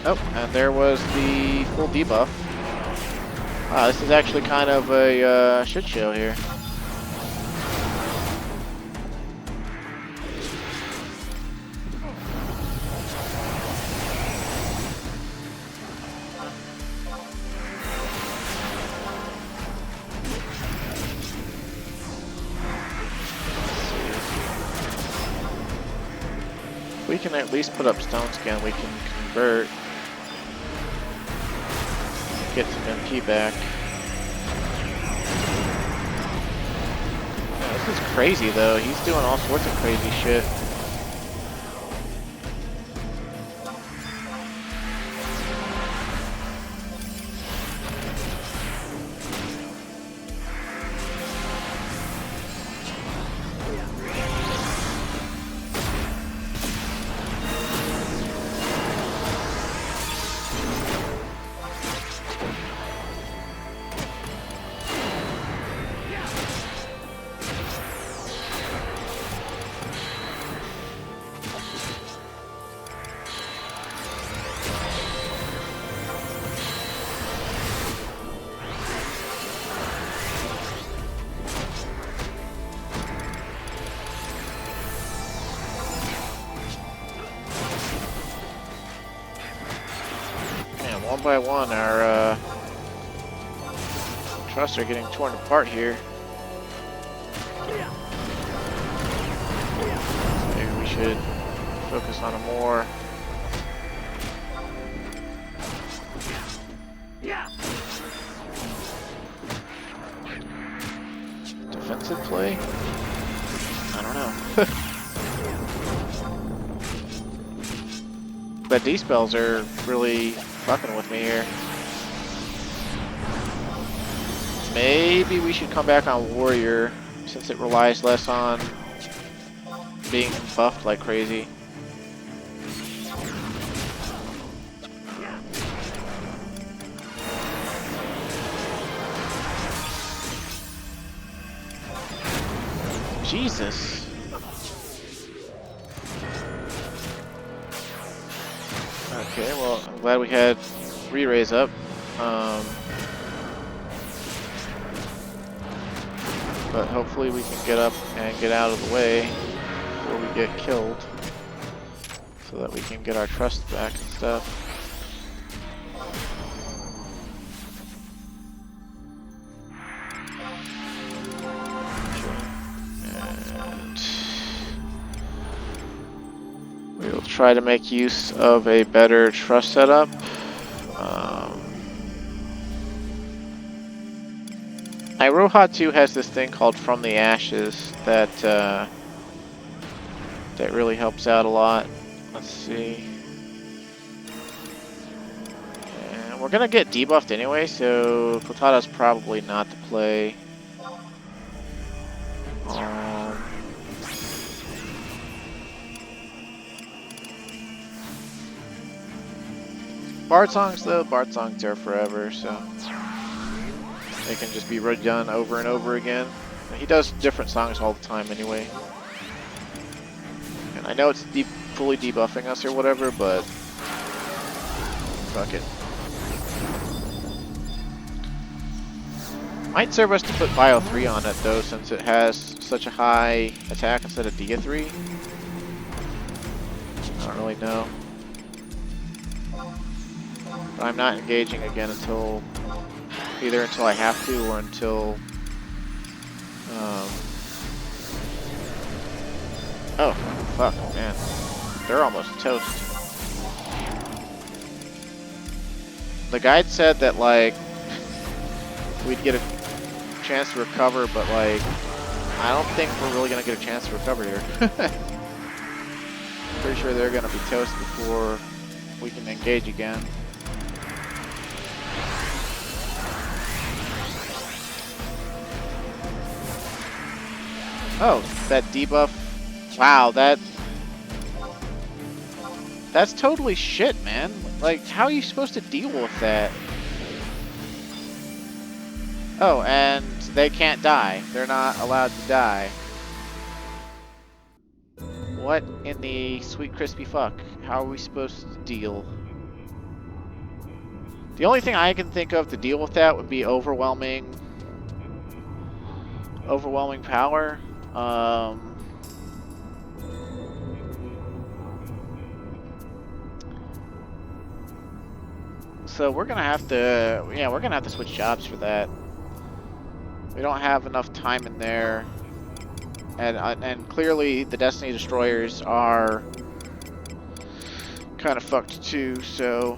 Oh, and there was the full debuff. Wow, this is actually kind of a shit show here. If we can at least put up Stone Skin, we can convert. Get some MP back. Yeah, this is crazy though. He's doing all sorts of crazy shit. One by one, our trusts are getting torn apart here. So maybe we should focus on a more defensive play. I don't know. But D-spells are really fucking with me here. Maybe we should come back on Warrior since it relies less on being buffed like crazy. Jesus. Okay, well, I'm glad we had re-raise up. But hopefully we can get up and get out of the way before we get killed, so that we can get our trust back and stuff. We'll try to make use of a better trust setup. Iroha 2 has this thing called From the Ashes that that really helps out a lot. Let's see. And we're gonna get debuffed anyway, so Cotada's probably not the play. Bard songs though, Bard songs are forever, so they can just be redone over and over again. He does different songs all the time anyway. And I know it's fully debuffing us or whatever, but fuck it. Might serve us to put Bio 3 on it though, since it has such a high attack instead of Dia 3. I don't really know. But I'm not engaging again until Either until I have to or until... Oh, fuck, man. They're almost toast. The guide said that, like, we'd get a chance to recover, but, like, I don't think we're really gonna get a chance to recover here. Pretty sure they're gonna be toast before we can engage again. Oh, that debuff. Wow, that's totally shit, man. Like, how are you supposed to deal with that? Oh, and they can't die. They're not allowed to die. What in the sweet crispy fuck? How are we supposed to deal? The only thing I can think of to deal with that would be overwhelming power. So we're gonna have to, yeah, we're gonna have to switch jobs for that. We don't have enough time in there, and clearly the Destiny Destroyers are kind of fucked too. So,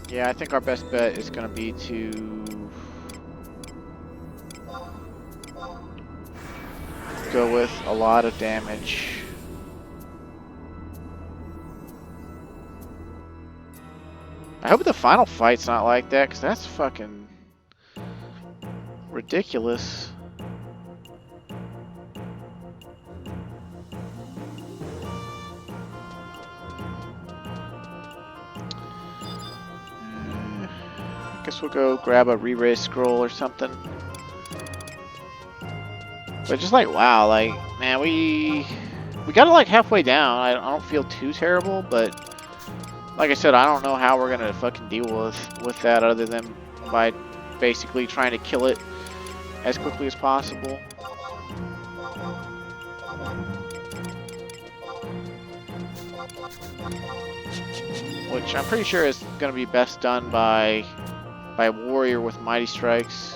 yeah, I think our best bet is gonna be to go with a lot of damage. I hope the final fight's not like that, because that's fucking ridiculous. I guess we'll go grab a re-raise scroll or something. But just like, wow, like, man, we got it like halfway down. I don't feel too terrible, but like I said, I don't know how we're gonna fucking deal with that other than by basically trying to kill it as quickly as possible. Which I'm pretty sure is gonna be best done by Warrior with Mighty Strikes.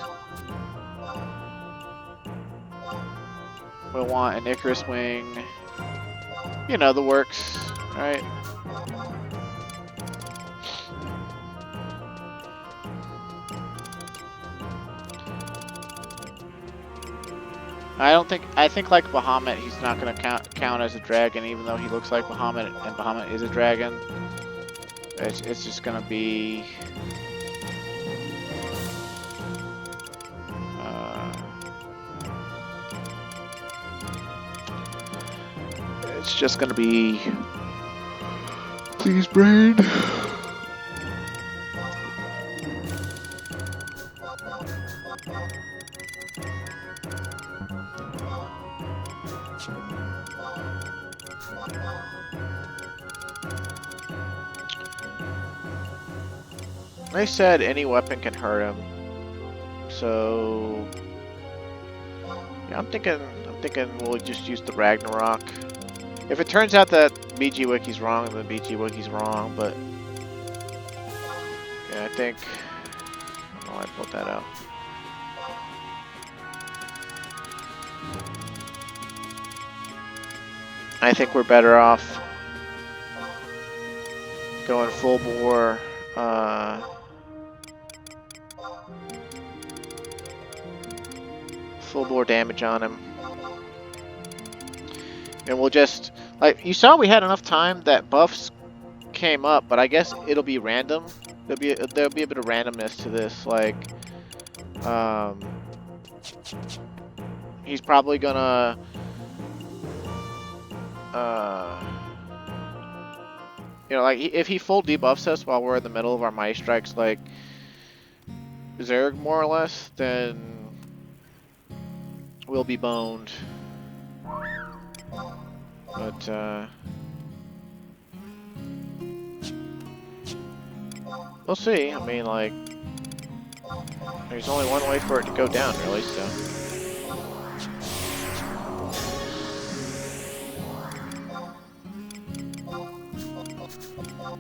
We'll want an Icarus Wing. You know, the works, right? I think like Bahamut, he's not gonna count as a dragon, even though he looks like Bahamut, and Bahamut is a dragon. It's just gonna be... it's just gonna be... Please, brain. They said any weapon can hurt him, so yeah, I'm thinking we'll just use the Ragnarok. If it turns out that BG Wiki's wrong, then BG Wiki's wrong. But yeah, I think I pulled that out. I think we're better off going full bore. Full bore damage on him, and we'll just, like, you saw we had enough time that buffs came up, but I guess it'll be random. There'll be a bit of randomness to this. Like, he's probably gonna you know, like, if he full debuffs us while we're in the middle of our Mighty Strikes, like Zerg more or less, then we'll be boned. But we'll see. I mean, like, there's only one way for it to go down, really, so. A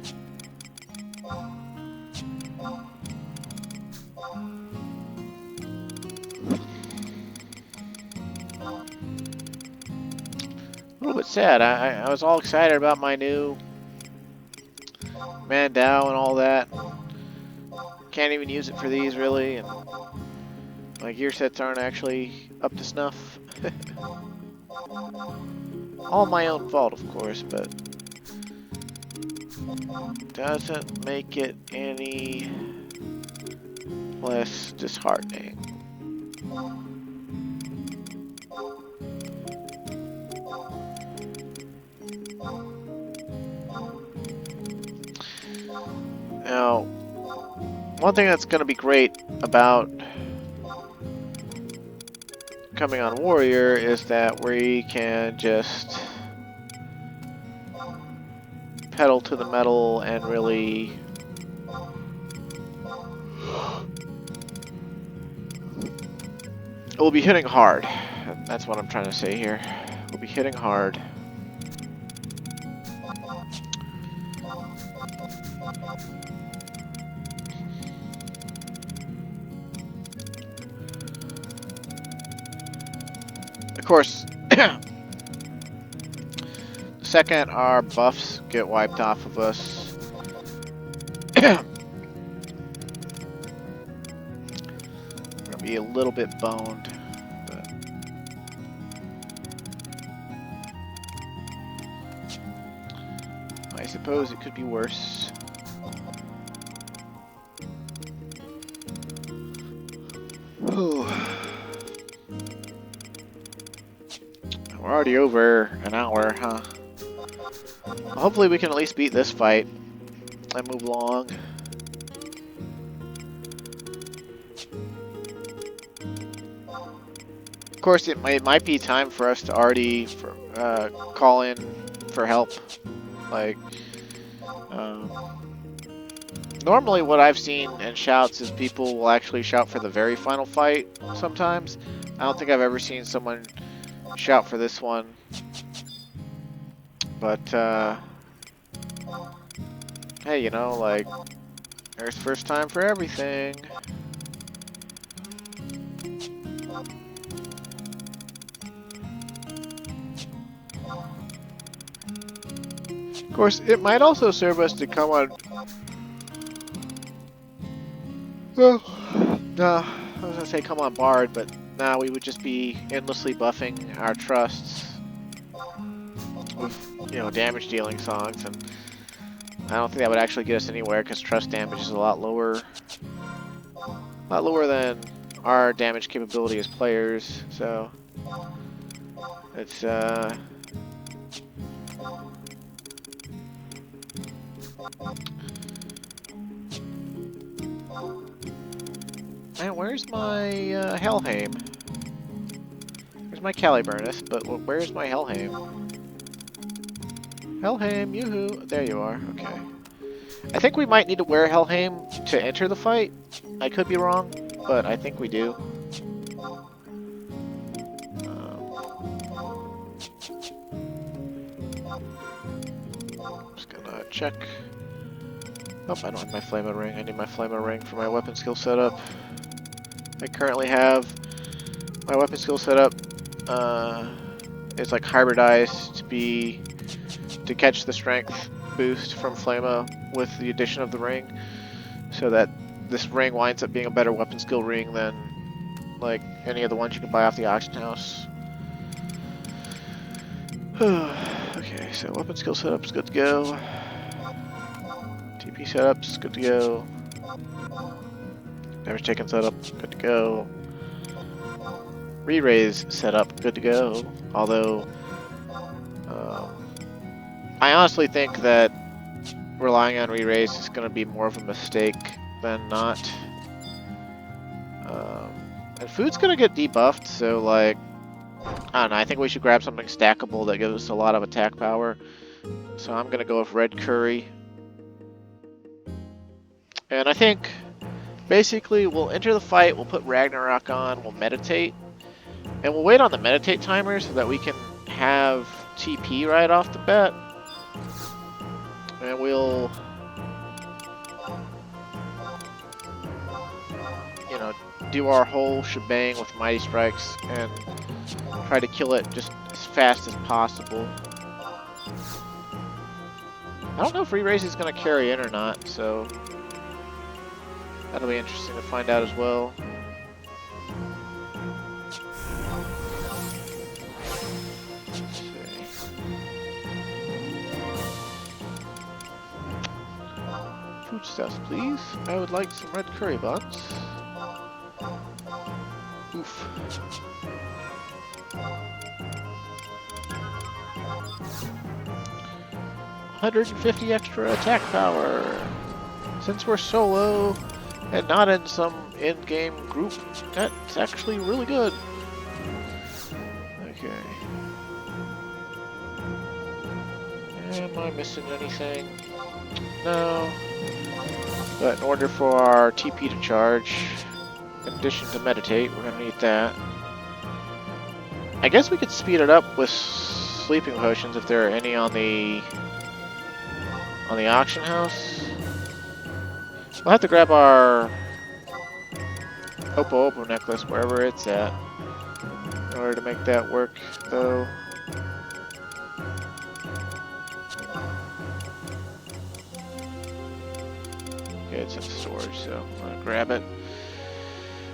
little bit sad. I was all excited about my new Mandau and all that. Can't even use it for these really, and my gear sets aren't actually up to snuff. All my own fault, of course, but doesn't make it any less disheartening. Now, one thing that's going to be great about coming on Warrior is that we can just pedal to the metal and really we'll be hitting hard. That's what I'm trying to say here. We'll be hitting hard. Of course, the second our buffs get wiped off of us, we're gonna be a little bit boned. But I suppose it could be worse. We're already over an hour, huh? Well, hopefully we can at least beat this fight and move along. Of course, it might be time for us to already call in for help. Like, normally what I've seen in shouts is people will actually shout for the very final fight sometimes. I don't think I've ever seen someone shout for this one, but hey, you know, like, there's first time for everything. Of course, it might also serve us to come on. Well, no, I was gonna say come on Bard, but now we would just be endlessly buffing our trusts with, you know, damage dealing songs, and I don't think that would actually get us anywhere because trust damage is a lot lower than our damage capability as players. So it's man, where's my Helheim? There's my Caliburnus, but where's my Helheim? Helheim, yoo-hoo! There you are, okay. I think we might need to wear Helheim to enter the fight. I could be wrong, but I think we do. Just gonna check. Oh, I don't have my Flamer Ring. I need my Flamer Ring for my weapon skill setup. I currently have my weapon skill setup. It's like hybridized to catch the strength boost from Flama with the addition of the ring, so that this ring winds up being a better weapon skill ring than like any of the ones you can buy off the auction house. Okay, so weapon skill setup's good to go. TP setup's good to go. Damage taken setup, good to go. Re-raise setup, good to go. Although, I honestly think that relying on re-raise is going to be more of a mistake than not. And food's going to get debuffed, so like, I don't know, I think we should grab something stackable that gives us a lot of attack power. So I'm going to go with red curry. And I think basically we'll enter the fight, we'll put Ragnarok on, we'll meditate. And we'll wait on the meditate timer so that we can have TP right off the bat. And we'll, you know, do our whole shebang with Mighty Strikes and try to kill it just as fast as possible. I don't know if re-raise is going to carry in or not, so that'll be interesting to find out as well. Let's see. Foodstuffs, please. I would like some red curry buns. Oof. $150 extra attack power. Since we're solo and not in some in-game group, that's actually really good. Okay. Am I missing anything? No. But in order for our TP to charge, in addition to meditate, we're going to need that. I guess we could speed it up with sleeping potions if there are any on the auction house. We'll have to grab our Oppo Oppo necklace wherever it's at in order to make that work, though. Okay, it's in storage, so I'm gonna grab it.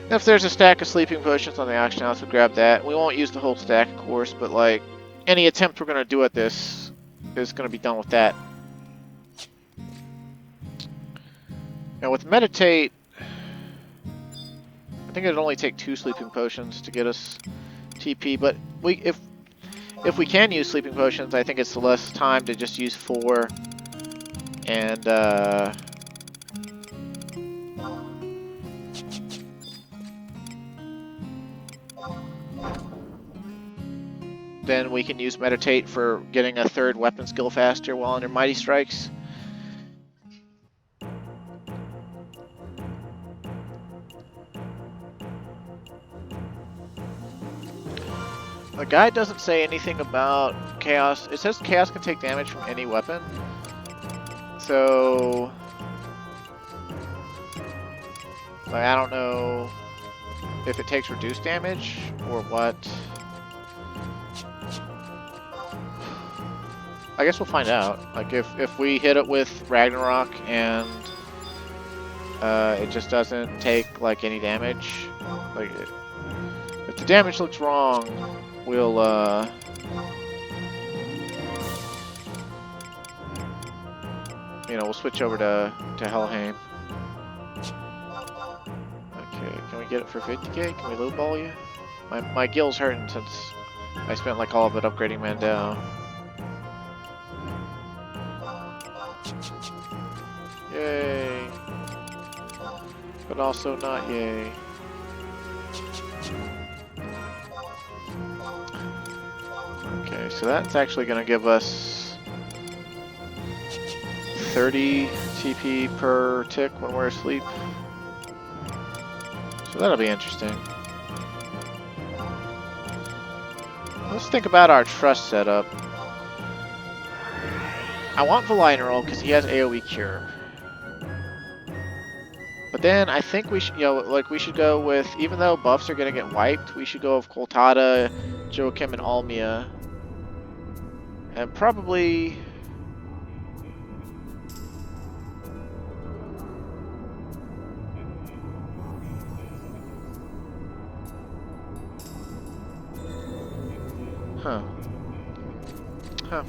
If there's a stack of sleeping potions on the auction house, we'll grab that. We won't use the whole stack, of course, but like any attempt we're gonna do at this is gonna be done with that. Now with meditate, I think it'd only take 2 sleeping potions to get us TP, but if we can use sleeping potions, I think it's less time to just use 4 and then we can use meditate for getting a 3rd weapon skill faster while under Mighty Strikes. The guide doesn't say anything about chaos. It says chaos can take damage from any weapon. So, like, I don't know if it takes reduced damage or what. I guess we'll find out. Like if we hit it with Ragnarok and it just doesn't take like any damage, like if the damage looks wrong, we'll we'll switch over to Helheim. Okay, can we get it for 50k? Can we lowball you? My gill's hurting since I spent like all of it upgrading Mandel. Yay! But also not yay. Okay, so that's actually going to give us 30 TP per tick when we're asleep. So that'll be interesting. Let's think about our trust setup. I want Valineral because he has AoE cure. But then I think we should, we should go with, even though buffs are going to get wiped, we should go with Koltada, Joachim, and Almia. And probably... Huh. I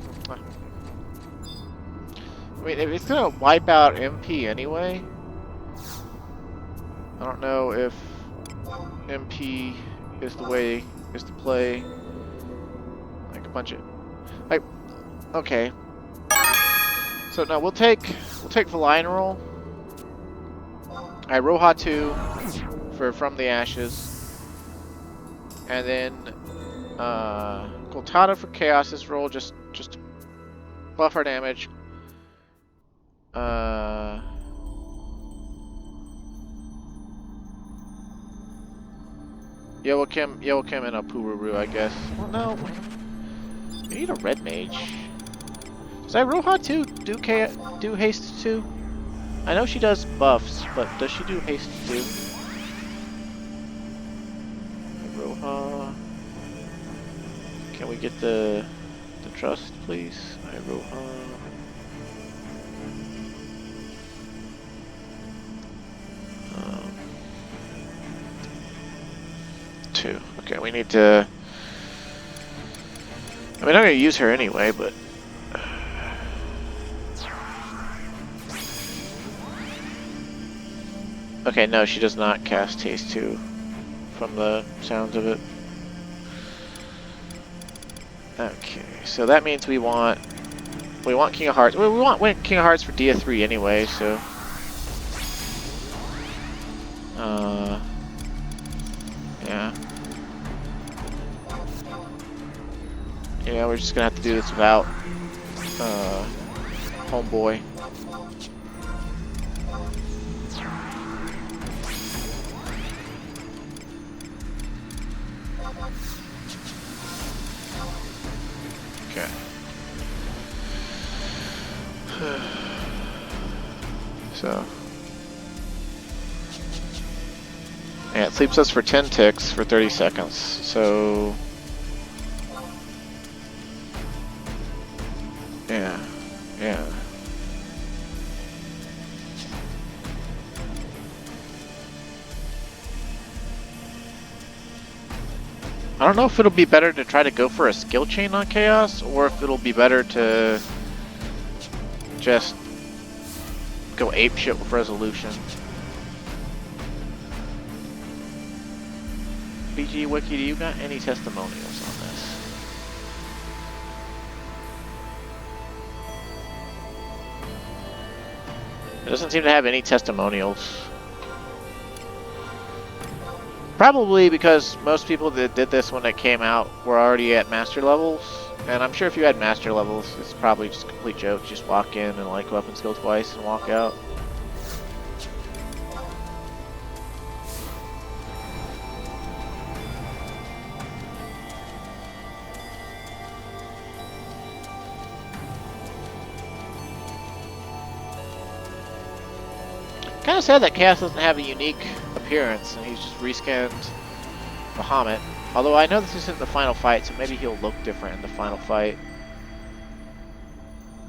mean, if it's going to wipe out MP anyway... I don't know if MP is the play. Like a bunch of, like, okay. So now we'll take Valineral. Roha 2 for From the Ashes, and then Koltada for Chaos's roll, just to buff our damage. Joachim and a Pururu, I guess. Well, no. We need a red mage. Does Iroha too do haste too? I know she does buffs, but does she do haste too? Iroha. Can we get the trust, please? Iroha. 2. Okay, we need to. I mean, I'm gonna use her anyway, but. Okay, no, she does not cast Haste 2 from the sounds of it. Okay, so that means we want King of Hearts. Well, we want King of Hearts for Dia 3 anyway, so. Yeah. Yeah, we're just gonna have to do this without Homeboy. Okay. So. Yeah, it sleeps us for 10 ticks for 30 seconds, so... Yeah. I don't know if it'll be better to try to go for a skill chain on Chaos, or if it'll be better to just go apeshit with Resolution. BG Wiki, do you got any testimonials on this? It doesn't seem to have any testimonials. Probably because most people that did this when it came out were already at master levels. And I'm sure if you had master levels, it's probably just a complete joke. Just walk in and like weapon skill twice and walk out. Kind of sad that Chaos doesn't have a unique appearance and he's just reskinned Bahamut. Although I know this isn't the final fight, so maybe he'll look different in the final fight.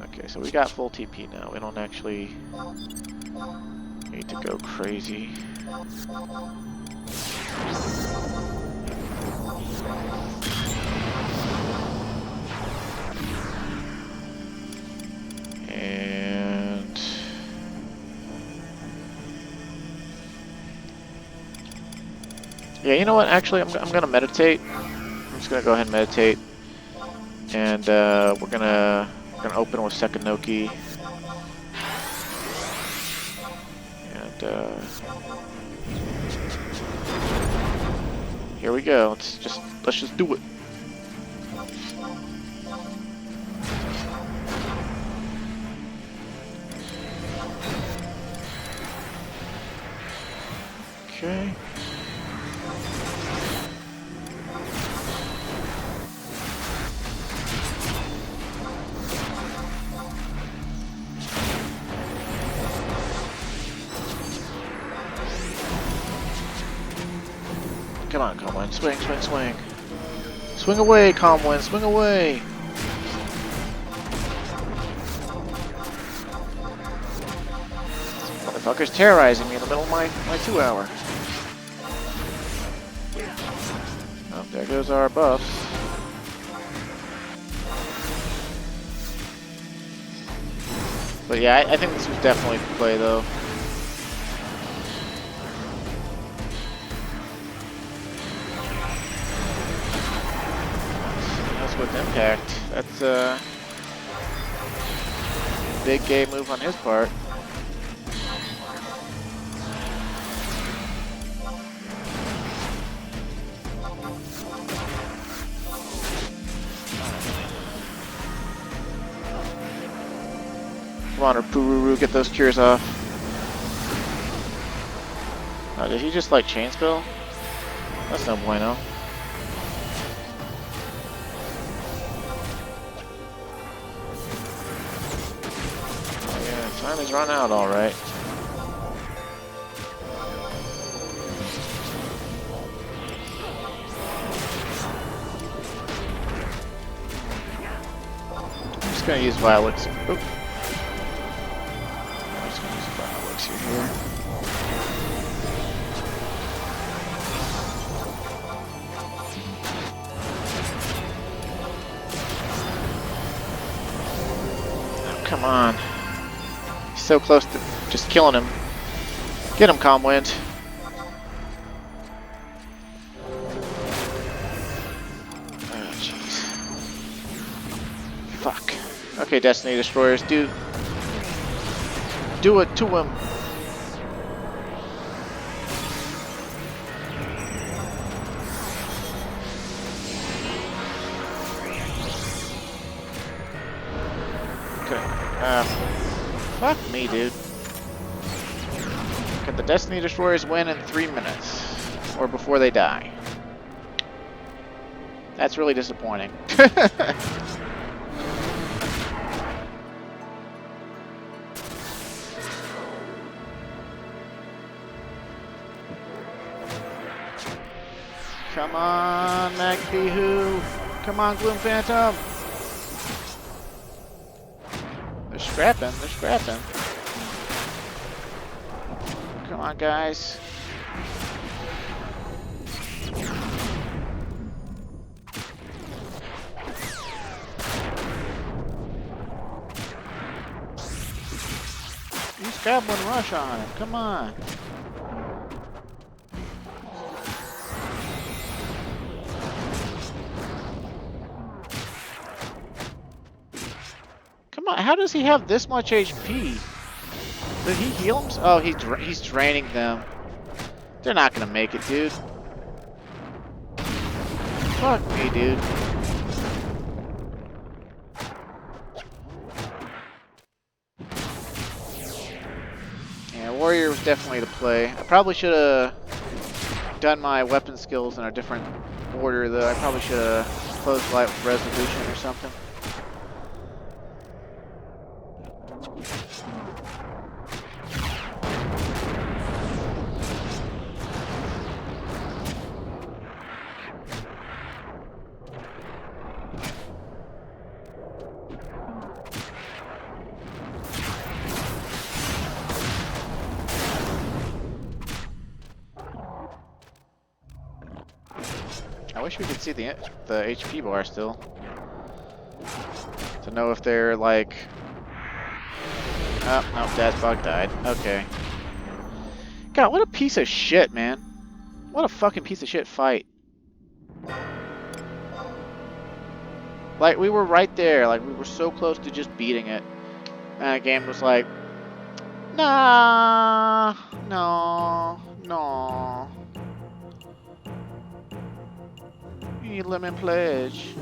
Okay, so we got full TP now. We don't actually need to go crazy. And yeah, you know what? Actually, I'm gonna meditate. I'm just gonna go ahead and meditate, and we're gonna open with Sekinoki, and here we go. Let's just do it. Okay. Come on, Calmwind. Swing, swing, swing. Swing away, Calmwind. Swing away. Motherfucker's terrorizing me in the middle of my 2-hour. Oh, there goes our buffs. But yeah, I think this was definitely the play, though. With impact. That's a big game move on his part. Come on, Pururu, get those cures off. Oh, did he just like chain spell? That's no bueno. Time has run out, alright. I'm just gonna use Violet's. Oop. I'm just gonna use Violet's here. Oh, come on. He's so close to just killing him. Get him, Calmwind. Oh, jeez. Fuck. Okay, Destiny Destroyers, do it to him. Okay. Fuck me, dude. Can the Destiny Destroyers win in 3 minutes? Or before they die? That's really disappointing. Come on, Magpihu. Come on, Gloom Phantom. They're scrapping, they're scrapping. Come on, guys. Use Goblin Rush on him, come on. Come on, how does he have this much HP? Did he heal him? Oh, he's draining them. They're not gonna make it, dude. Fuck me, dude. Yeah, Warrior was definitely the play. I probably should have done my weapon skills in a different order, though. I probably should have closed light with Resolution or something. I wish we could see the HP bar still. To know if they're like... Oh, no, Dad's bug died. Okay. God, what a piece of shit, man. What a fucking piece of shit fight. Like, we were right there. Like, we were so close to just beating it. And the game was like... Nah, no, no. You need lemon pledge.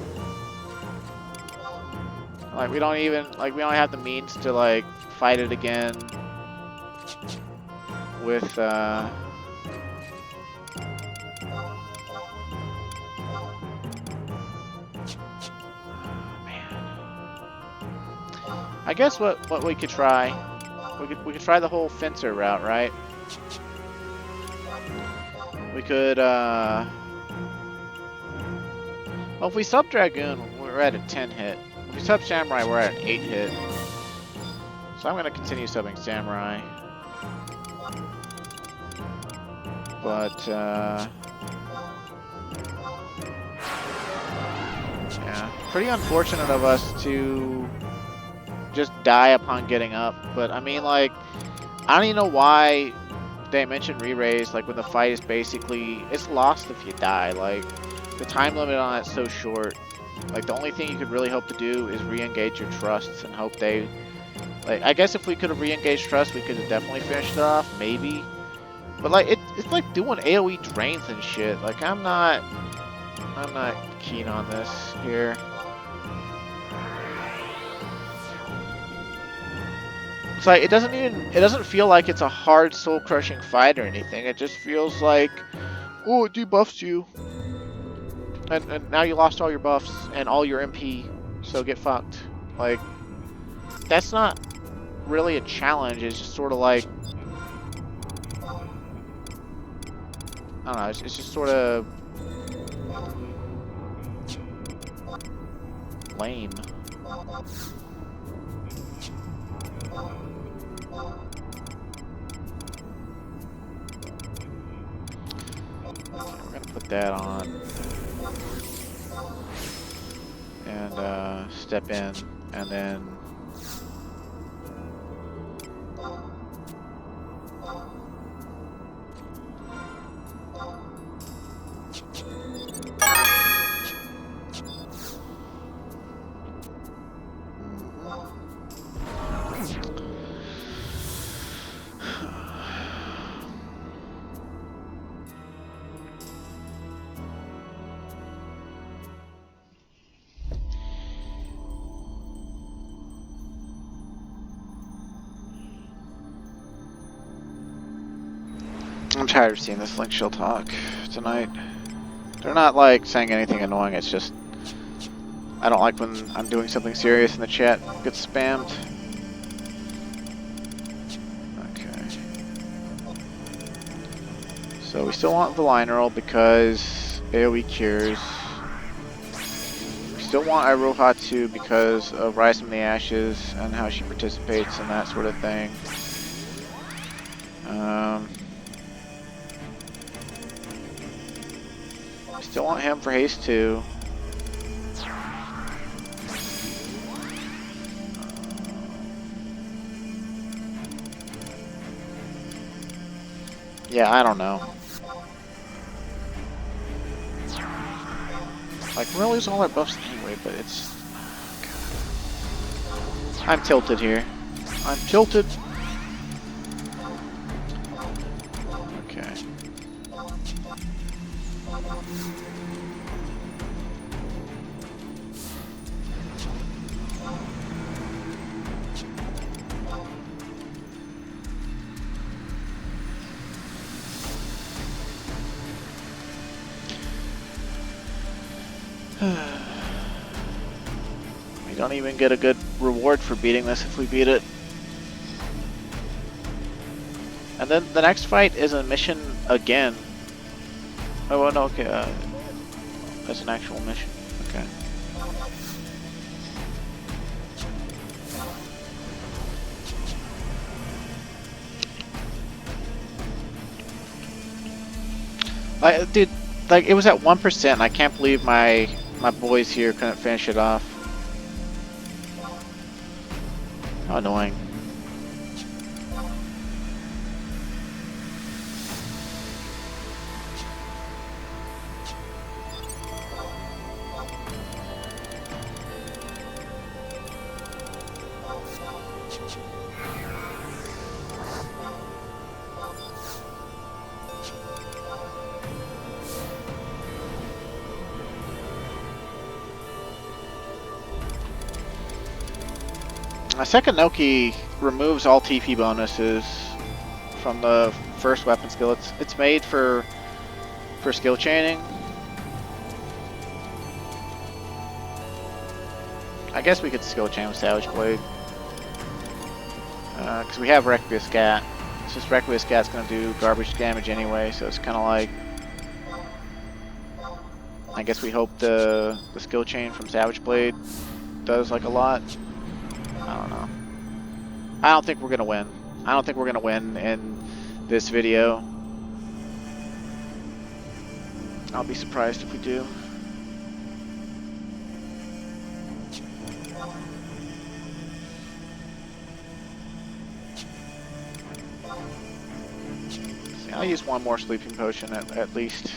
Like, we don't even, like, we don't have the means to, like, fight it again with, oh, man. I guess what we could try, we could try the whole fencer route, right? We could, well, if we sub Dragoon, we're at a 10 hit. If we sub Samurai, we're at an 8 hit. So I'm going to continue subbing Samurai. But, yeah. Pretty unfortunate of us to just die upon getting up. But, I mean, like, I don't even know why they mentioned re-raise, like, when the fight is basically, it's lost if you die. Like, the time limit on it's so short. Like, the only thing you could really hope to do is re-engage your trusts and hope they... Like, I guess if we could have re-engaged trust, we could have definitely finished it off, maybe. But, like, it's like doing AoE drains and shit. Like, I'm not keen on this here. It's like, it doesn't feel like it's a hard soul-crushing fight or anything. It just feels like, oh, it debuffs you. And now you lost all your buffs and all your MP, so get fucked. Like, that's not really a challenge. It's just sort of like, I don't know, it's just sort of lame. Okay, we're gonna put that on and step in, and then I'm tired of seeing this link shill talk tonight. They're not like saying anything annoying, it's just I don't like when I'm doing something serious and the chat gets spammed. Okay. So we still want the line roll because AoE cures. We still want Iroha because of Rise from the Ashes and how she participates in that sort of thing. Still want him for haste 2. Yeah, I don't know. Like, we're gonna lose all our buffs anyway, but it's... God. I'm tilted here. I'm tilted. Okay. We don't even get a good reward for beating this if we beat it. And then the next fight is a mission again. Oh, well, no, okay. That's an actual mission. Okay. Dude, like, it was at 1%, and I can't believe my boys here couldn't finish it off. How annoying. Second Noki removes all TP bonuses from the first weapon skill. It's made for skill chaining. I guess we could skill chain with Savage Blade. Because we have Requiem Scat. It's just Requiem Scat's going to do garbage damage anyway, so it's kind of like... I guess we hope the skill chain from Savage Blade does like a lot. I don't know. I don't think we're gonna win. I don't think we're gonna win in this video. I'll be surprised if we do. See, I'll use one more sleeping potion at least.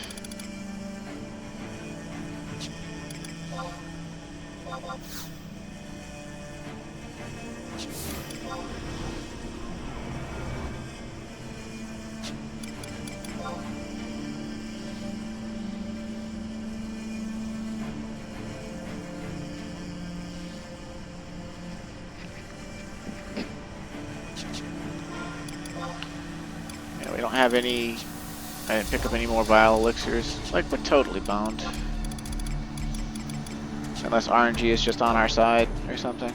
Yeah, we don't have any... I didn't pick up any more Vile Elixirs. Like, we're totally boned. Unless RNG is just on our side or something.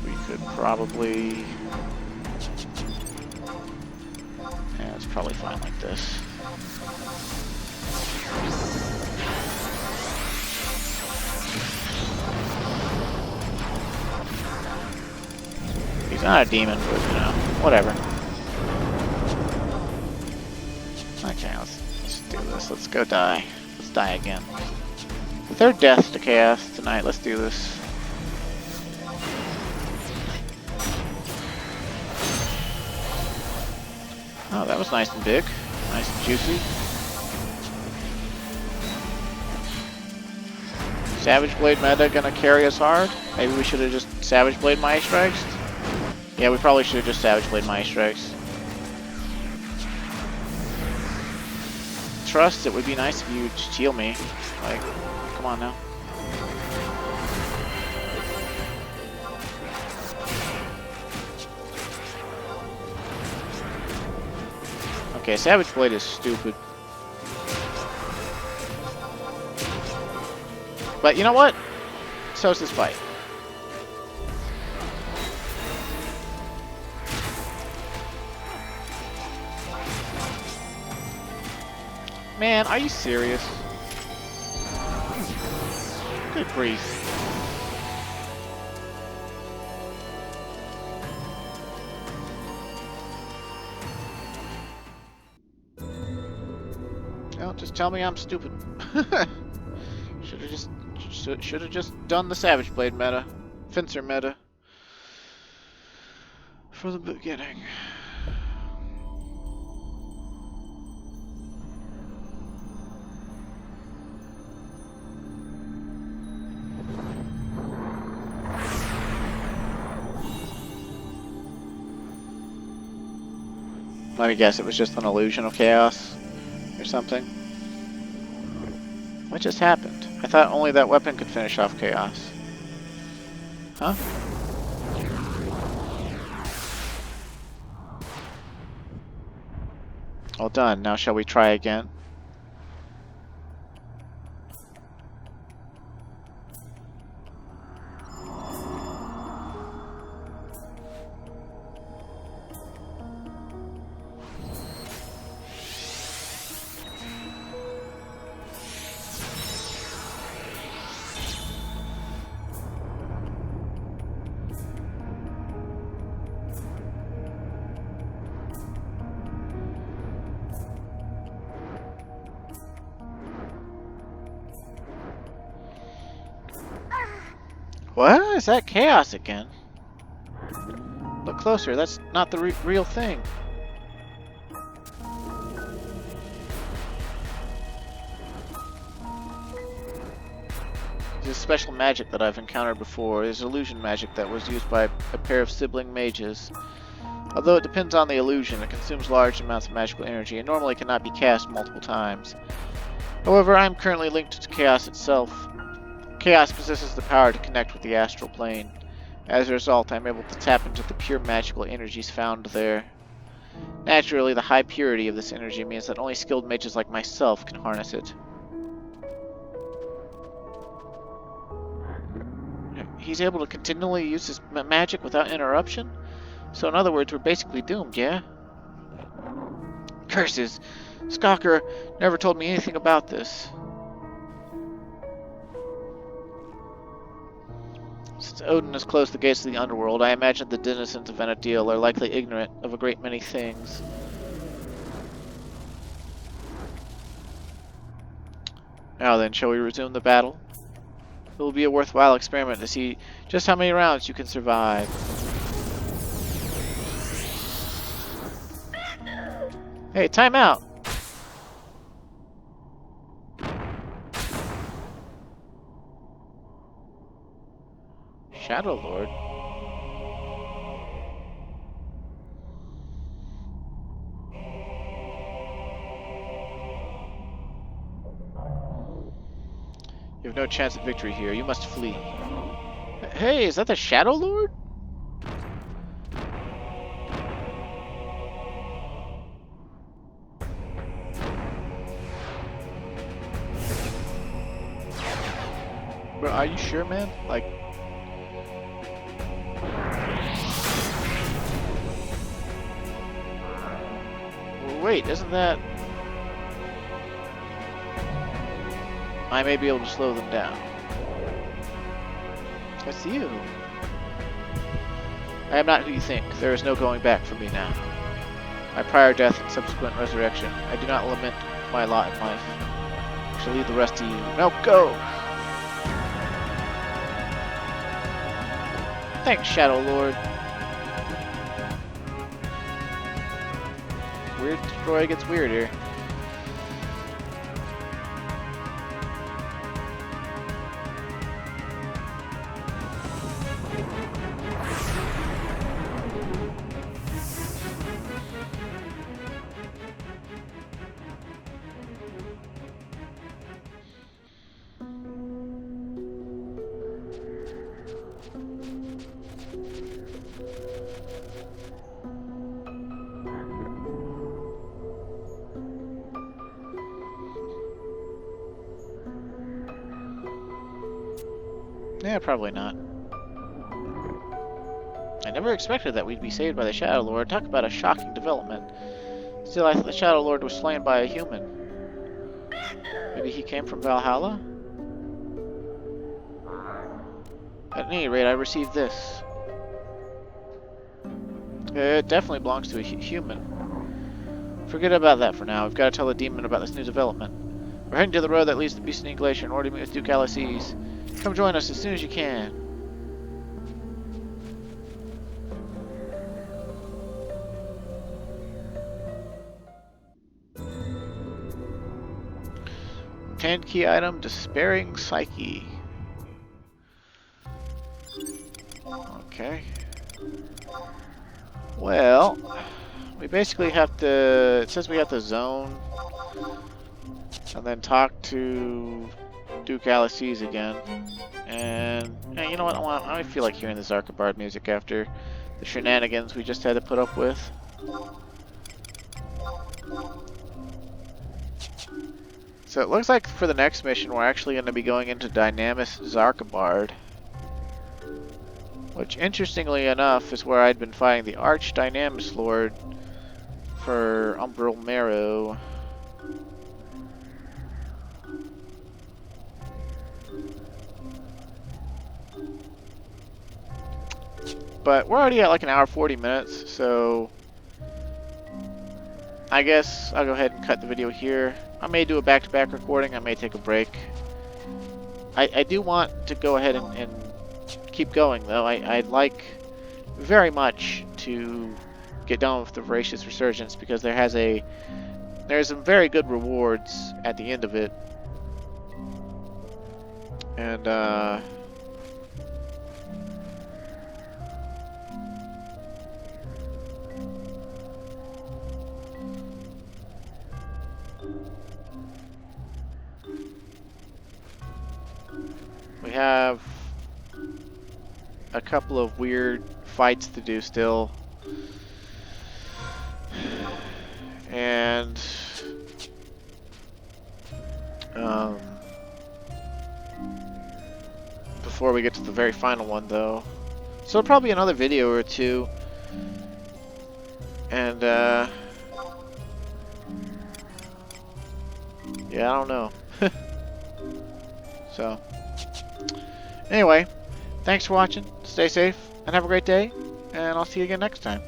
we could probably... Yeah, it's probably fine like this. He's not a demon, but you know, whatever. Okay, let's do this. Let's go die. Let's die again. The third death to chaos tonight. Let's do this. Oh, that was nice and big. Nice and juicy. Savage Blade meta gonna carry us hard? Maybe we should have just Savage Blade Mighty Strikes? Yeah, we probably should have just Savage Blade Mighty Strikes. Trust, it would be nice if you just heal me. Like, come on now. Okay, Savage Blade is stupid. But you know what? So is this fight. Man, are you serious? Good grief. Well, just tell me I'm stupid. Should have just done the Savage Blade meta, Fencer meta from the beginning. Let me guess, it was just an illusion of chaos or something. What just happened? I thought only that weapon could finish off chaos. Huh? All done. Now shall we try again? What? Is that chaos again? Look closer, that's not the real thing. This is special magic that I've encountered before. It is illusion magic that was used by a pair of sibling mages. Although it depends on the illusion, it consumes large amounts of magical energy and normally cannot be cast multiple times. However, I am currently linked to chaos itself. Chaos possesses the power to connect with the astral plane. As a result, I am able to tap into the pure magical energies found there. Naturally, the high purity of this energy means that only skilled mages like myself can harness it. He's able to continually use his magic without interruption? So in other words, we're basically doomed, yeah? Curses! Skalker never told me anything about this. Since Odin has closed the gates of the underworld, I imagine the denizens of Venediel are likely ignorant of a great many things. Now then, shall we resume the battle? It will be a worthwhile experiment to see just how many rounds you can survive. Hey, time out! Shadow Lord? You have no chance at victory here. You must flee. Hey, is that the Shadow Lord? Bro, are you sure, man? Like... wait, isn't that... I may be able to slow them down. That's you. I am not who you think. There is no going back for me now. My prior death and subsequent resurrection, I do not lament my lot in life. I shall leave the rest to you. Now go! Thanks, Shadow Lord. Weird story gets weirder. Yeah, probably not. I never expected that we'd be saved by the Shadow Lord. Talk about a shocking development. Still, I thought the Shadow Lord was slain by a human. Maybe he came from Valhalla? At any rate, I received this. It definitely belongs to a human. Forget about that for now. We've got to tell the demon about this new development. We're heading to the road that leads to Beastning Glacier in order to meet with Duke Alices. Come join us as soon as you can. Obtained key item, Despairing Psyche. Okay. Well, we basically have to... It says we have to zone and then talk to Duke Alices again. And hey, you know what? I feel like hearing the Zarkabard music after the shenanigans we just had to put up with. So it looks like for the next mission we're actually going to be going into Dynamis Zarkabard. Which, interestingly enough, is where I'd been fighting the Arch Dynamis Lord for Umbral Marrow. But we're already at like an hour 40 minutes, so I guess I'll go ahead and cut the video here. I may do a back-to-back recording, I may take a break. I do want to go ahead and keep going, though. I'd like very much to get done with the Voracious Resurgence, because there's some very good rewards at the end of it. And we have a couple of weird fights to do still. And before we get to the very final one, though. So probably another video or two. And yeah, I don't know. So anyway, thanks for watching, stay safe, and have a great day, and I'll see you again next time.